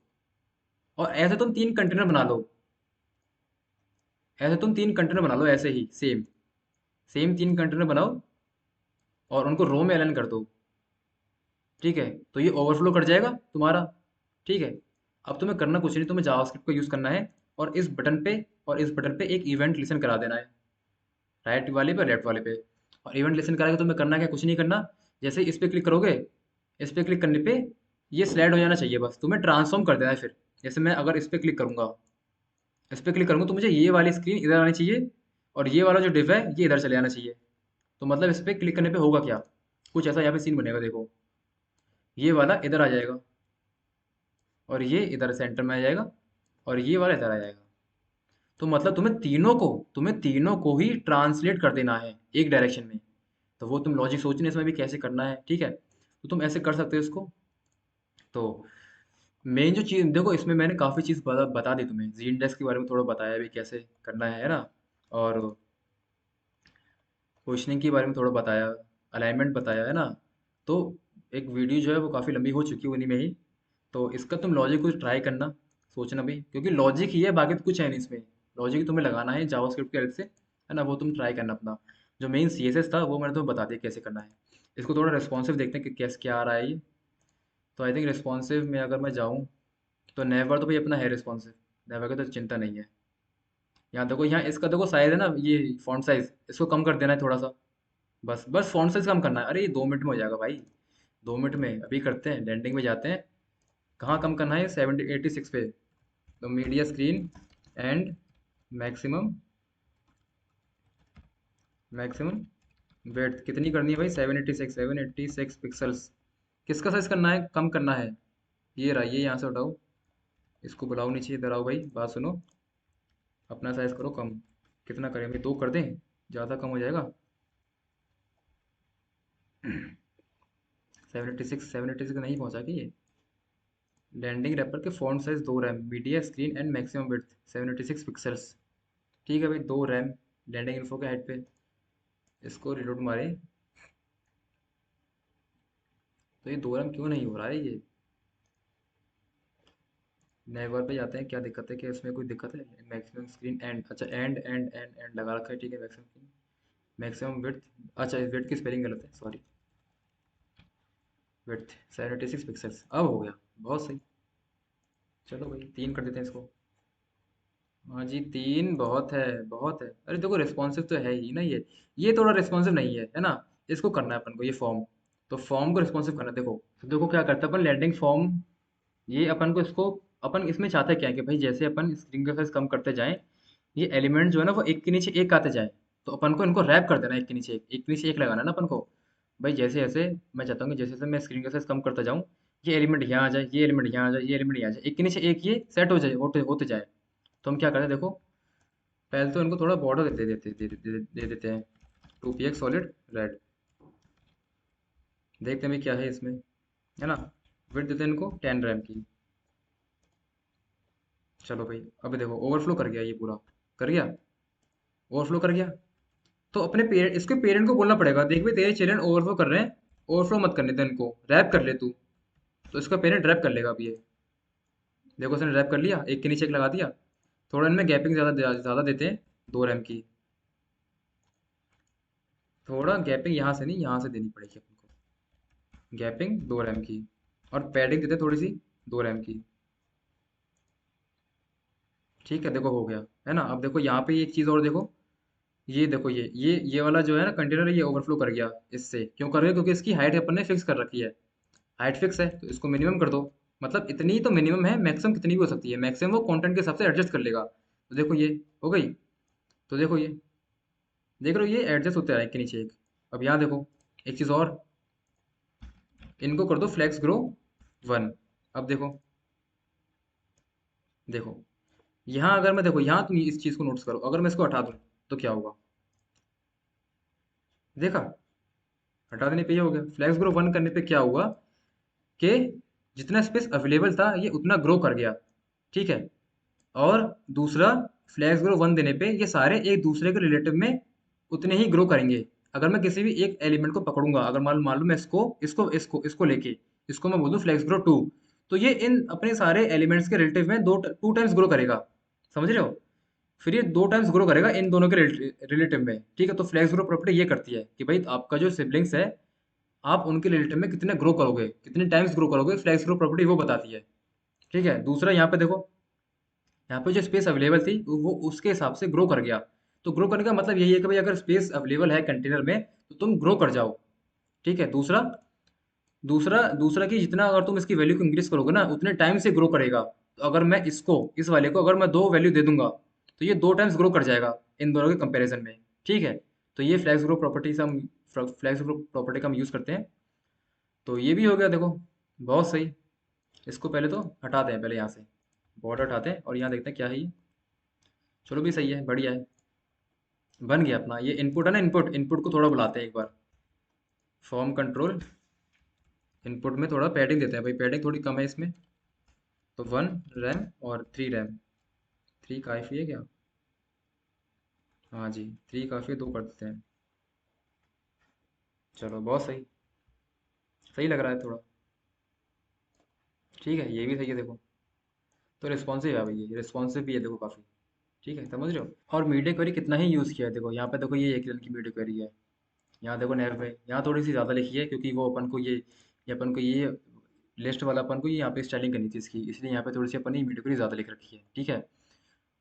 और ऐसे तुम 3 कंटेनर बना लो, ऐसे तुम 3 कंटेनर बना लो, ऐसे ही सेम सेम 3 कंटेनर बनाओ, और उनको रो में अलाइन कर दो। ठीक है, तो ये ओवरफ्लो कर जाएगा तुम्हारा। ठीक है, अब तुम्हें करना कुछ नहीं, तुम्हें जावास्क्रिप्ट को यूज़ करना है, और इस बटन पे, और इस बटन पे एक इवेंट लिसन करा देना है, राइट वाले पे, लेफ्ट वाले पे। और इवेंट लिसन करा के तुम्हें करना क्या, कुछ नहीं करना, जैसे ही इस पे क्लिक करोगे, इस पे क्लिक करने पे ये स्लाइड हो जाना चाहिए, बस तुम्हें ट्रांसफॉर्म कर देना है फिर। जैसे मैं अगर इस पर क्लिक करूंगा, इस पर क्लिक करूंगा तो मुझे ये वाली स्क्रीन इधर आनी चाहिए, और ये वाला जो डिव है ये इधर चले आना चाहिए। तो मतलब इस पर क्लिक करने पे होगा क्या, कुछ ऐसा यहाँ पे सीन बनेगा, देखो ये वाला इधर आ जाएगा, और ये इधर सेंटर में आ जाएगा, और ये वाला इधर आ जाएगा। तो मतलब तुम्हें तीनों को ही ट्रांसलेट कर देना है एक डायरेक्शन में। तो वो तुम लॉजिक सोचने इसमें भी कैसे करना है, ठीक है, तो तुम ऐसे कर सकते हो इसको। तो मेन जो चीज़ देखो, इसमें मैंने काफ़ी चीज़ बता दी तुम्हें, जी इंडेक्स के बारे में थोड़ा बताया भी कैसे करना है ना, और पोजिशनिंग के बारे में थोड़ा बताया, अलाइनमेंट बताया है ना। तो एक वीडियो जो है वो काफ़ी लंबी हो चुकी है उन्हीं में ही। तो इसका तुम लॉजिक कुछ ट्राई करना, सोचना भी, क्योंकि लॉजिक ही है, बाकी तो कुछ है नहीं इसमें। लॉजिक तुम्हें लगाना है जावास्क्रिप्ट की हेल्प से, है ना, वो तुम ट्राई करना अपना। जो मेन सीएसएस था वो मैंने तुम्हें बता दिया कैसे करना है। इसको थोड़ा रिस्पॉन्सिव देखते हैं कि कैसे क्या आ रहा है ये। तो आई थिंक रिस्पॉन्सिव में अगर मैं जाऊँ, तो नेवर तो भाई अपना है रिस्पॉन्सिव, नेवर की तो चिंता नहीं है। यहाँ देखो, यहाँ इसका देखो साइज है ना, ये फॉन्ट साइज इसको कम कर देना है थोड़ा सा, बस बस फॉन्ट साइज कम करना है। अरे ये 2 मिनट में हो जाएगा भाई, 2 मिनट में अभी करते हैं, लैंडिंग में जाते हैं। कहाँ कम करना है, 70 86 पे। तो media screen and maximum, maximum width कितनी करनी है भाई, 786 पिक्सल्स। किसका साइज करना है, कम करना है, ये रहा, ये यहाँ से उठाओ, इसको बुलाओ नीचे, इधर आओ भाई, बात सुनो, अपना साइज करो कम। कितना करें भाई, 2 कर दें, ज़्यादा कम हो जाएगा। 786 नहीं पहुंचा कि ये। लैंडिंग रैपर के font size 2 RAM, media screen and maximum width 786 pixels. ठीक है भाई, 2 रैम लैंडिंग इन्फो के हाइट पे। इसको रिलोड मारे, तो ये 2 रैम क्यों नहीं हो रहा है ये। नेवर पे जाते हैं, क्या दिक्कत है, क्या इसमें कोई दिक्कत है। मैक्सिमम स्क्रीन एंड, अच्छा एंड एंड एंड एंड लगा रखा है, ठीक है, मैक्सिमम, मैक्सिमम विड्थ, अच्छा विड्थ की स्पेलिंग गलत है, सॉरी। विड्थ 786 पिक्सल्स, अब हो गया, बहुत सही। चलो भाई 3 कर देते हैं इसको। हाँ जी, 3 बहुत है, बहुत है। अरे देखो रिस्पॉन्सिव तो है ही ना ये थोड़ा रिस्पॉन्सिव नहीं है ना। इसको करना है अपन को, ये फॉर्म, तो फॉर्म को रिस्पॉन्सिव करना है। देखो, तो देखो क्या करता है अपन, लैंडिंग फॉर्म, ये अपन को इसको, अपन इसमें चाहते क्या है कि भाई जैसे अपन स्क्रीन का साइज कम करते जाएं, ये एलिमेंट जो है ना वो एक के नीचे एक आते जाए। तो अपन को इनको रैप कर देना है, एक के नीचे एक लगाना है ना अपन को। भाई जैसे जैसे मैं चाहता हूँ कि जैसे जैसे मैं स्क्रीन का साइज कम करता जाऊँ, ये एलिमेंट यहाँ आ जाए, ये एलिमेंट यहाँ आ जाए, ये एलिमेंट यहाँ आ जाए, एक के नीचे एक ये सेट हो जाए, होते होते जाए। तो हम क्या करते हैं देखो, पहले तो इनको थोड़ा बॉर्डर दे देते हैं, 2px सॉलिड रेड। देखते हैं भाई क्या है इसमें, है ना। विड्थ देते हैं इनको 10 रैम की। चलो भाई, अब देखो ओवरफ्लो कर गया ये पूरा, कर गया, ओवरफ्लो कर गया। तो अपने पेरेंट, इसके पेरेंट को बोलना पड़ेगा, देख भाई तेरे चिल्ड्रन ओवरफ्लो कर रहे हैं, ओवरफ्लो मत करने दे इनको, रैप कर ले तू। तो इसका पेरेंट रैप कर लेगा अब ये। देखो इसने रैप कर लिया, एक के नीचे एक लगा दिया। थोड़ा इनमें गैपिंग ज़्यादा ज़्यादा देते हैं, 2 रैम की। थोड़ा गैपिंग यहाँ से नहीं, यहाँ से देनी पड़ेगी अपन को, गैपिंग 2 रैम की। और पैडिंग देते हैं थोड़ी सी, 2 रैम की। ठीक है, देखो हो गया, है ना। अब देखो यहाँ पे एक चीज़ और देखो, ये देखो ये वाला जो है ना कंटेनर, ये ओवरफ्लो कर गया। इससे क्यों कर गया, क्योंकि इसकी हाइट अपन ने फिक्स कर रखी है, हाइट फिक्स है, तो इसको मिनिमम कर दो। मतलब इतनी तो मिनिमम है, मैक्सिमम कितनी भी हो सकती है, मैक्सिमम वो कंटेंट के हिसाब से एडजस्ट कर लेगा। तो देखो ये हो गई। तो देखो ये, देख रहे हो, ये एडजस्ट होते रहा एक के नीचे एक। अब यहाँ देखो, एक चीज़ और, इनको कर दो फ्लेक्स ग्रो 1। अब देखो, देखो यहाँ अगर मैं, देखो यहाँ तुम इस चीज़ को नोटिस करो, अगर मैं इसको हटा दूँ तो क्या होगा, देखा, हटा देने पे ये हो गया। फ्लेक्स ग्रो 1 करने पे क्या हुआ कि जितना स्पेस अवेलेबल था ये उतना ग्रो कर गया, ठीक है। और दूसरा, फ्लैग्स ग्रो 1 देने पे ये सारे एक दूसरे के रिलेटिव में उतने ही ग्रो करेंगे। अगर मैं किसी भी एक एलिमेंट को पकड़ूंगा, अगर मान मान लो मैं इसको इसको इसको इसको लेके, इसको मैं बोल दूं फ्लैग्स ग्रो 2, तो ये इन अपने सारे एलिमेंट्स के रिलेटिव में 2 टाइम्स ग्रो करेगा, समझ रहे हो। फिर ये 2 टाइम्स ग्रो करेगा इन दोनों के रिलेटिव में, ठीक है। तो फ्लैग्स ग्रो प्रॉपर्टी ये करती है कि भाई आपका जो सिबलिंग्स है, आप उनके रिलेटिव में कितने ग्रो करोगे, कितने टाइम्स ग्रो करोगे, फ्लैक्स ग्रो प्रॉपर्टी वो बताती है, ठीक है। दूसरा यहाँ पे देखो, यहाँ पे जो स्पेस अवेलेबल थी वो उसके हिसाब से ग्रो कर गया। तो ग्रो करने का मतलब यही है कि भाई अगर स्पेस अवेलेबल है कंटेनर में, तो तुम ग्रो कर जाओ, ठीक है। दूसरा, दूसरा दूसरा कि जितना अगर तुम इसकी वैल्यू को इंक्रीज करोगे ना उतने टाइम से ग्रो करेगा। तो अगर मैं इसको इस वाले को अगर मैं 2 वैल्यू दे दूंगा तो ये 2 टाइम्स ग्रो कर जाएगा इन दोनों के कंपैरिजन में। ठीक है, तो ये फ्लेक्स ग्रो प्रॉपर्टी से हम फ्लेक्स ग्रो प्रॉपर्टी का हम यूज़ करते हैं। तो ये भी हो गया देखो, बहुत सही। इसको पहले तो हटाते हैं, पहले यहाँ से बॉर्डर हटाते हैं और यहाँ देखते हैं क्या है ये। चलो भी सही है, बढ़िया है, बन गया अपना ये इनपुट है ना। इनपुट इनपुट को थोड़ा बुलाते हैं एक बार, फॉर्म कंट्रोल इनपुट में थोड़ा पैडिंग देते हैं भाई, पैडिंग थोड़ी कम है इसमें। तो 1 रैम और 3 रैम, 3 काफ़ी है क्या? हाँ जी, 3 काफ़ी है, 2 कर देते हैं। चलो बहुत सही, सही लग रहा है थोड़ा। ठीक है, ये भी सही है देखो। तो रिस्पॉन्सिव है भाई, ये रिस्पॉन्सिव भी है देखो काफ़ी। ठीक है, समझ रहे हो। और मीडिया क्वेरी कितना ही यूज़ किया है देखो, यहाँ पे देखो ये एक लाइन की मीडिया क्वेरी है। यहाँ देखो नहर पे यहाँ थोड़ी सी ज़्यादा लिखी है क्योंकि वो अपन को ये अपन को ये लिस्ट वाला अपन को ये यहाँ पे स्टाइलिंग करनी थी इसकी, इसलिए यहाँ पे थोड़ी सी अपन ने मीडिया क्वेरी ज़्यादा लिख रखी है। ठीक है,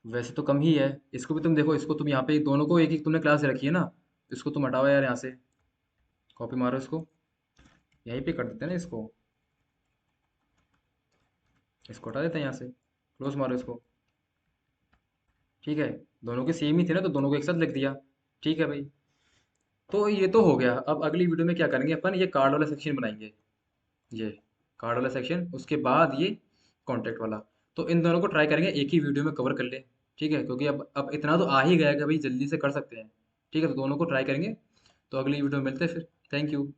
वैसे तो कम ही है। इसको भी तुम देखो, इसको तुम यहाँ पे दोनों को एक एक तुमने क्लास रखी है ना, इसको तुम हटाओ यार यहाँ से, कॉपी मारो इसको, यहीं पे कर देते हैं ना इसको। इसको हटा देते हैं यहाँ से, क्लोज मारो इसको। ठीक है, दोनों के सेम ही थे ना तो दोनों को एक साथ लिख दिया। ठीक है भाई, तो ये तो हो गया। अब अगली वीडियो में क्या करेंगे अपन, ये कार्ड वाला सेक्शन बनाएंगे, ये कार्ड वाला सेक्शन, उसके बाद ये कॉन्टैक्ट वाला। तो इन दोनों को ट्राई करेंगे एक ही वीडियो में कवर कर ले। ठीक है, क्योंकि अब इतना तो आ ही गया कि भाई जल्दी से कर सकते हैं। ठीक है, तो दोनों को ट्राई करेंगे। तो अगली वीडियो में मिलते हैं फिर। Thank you.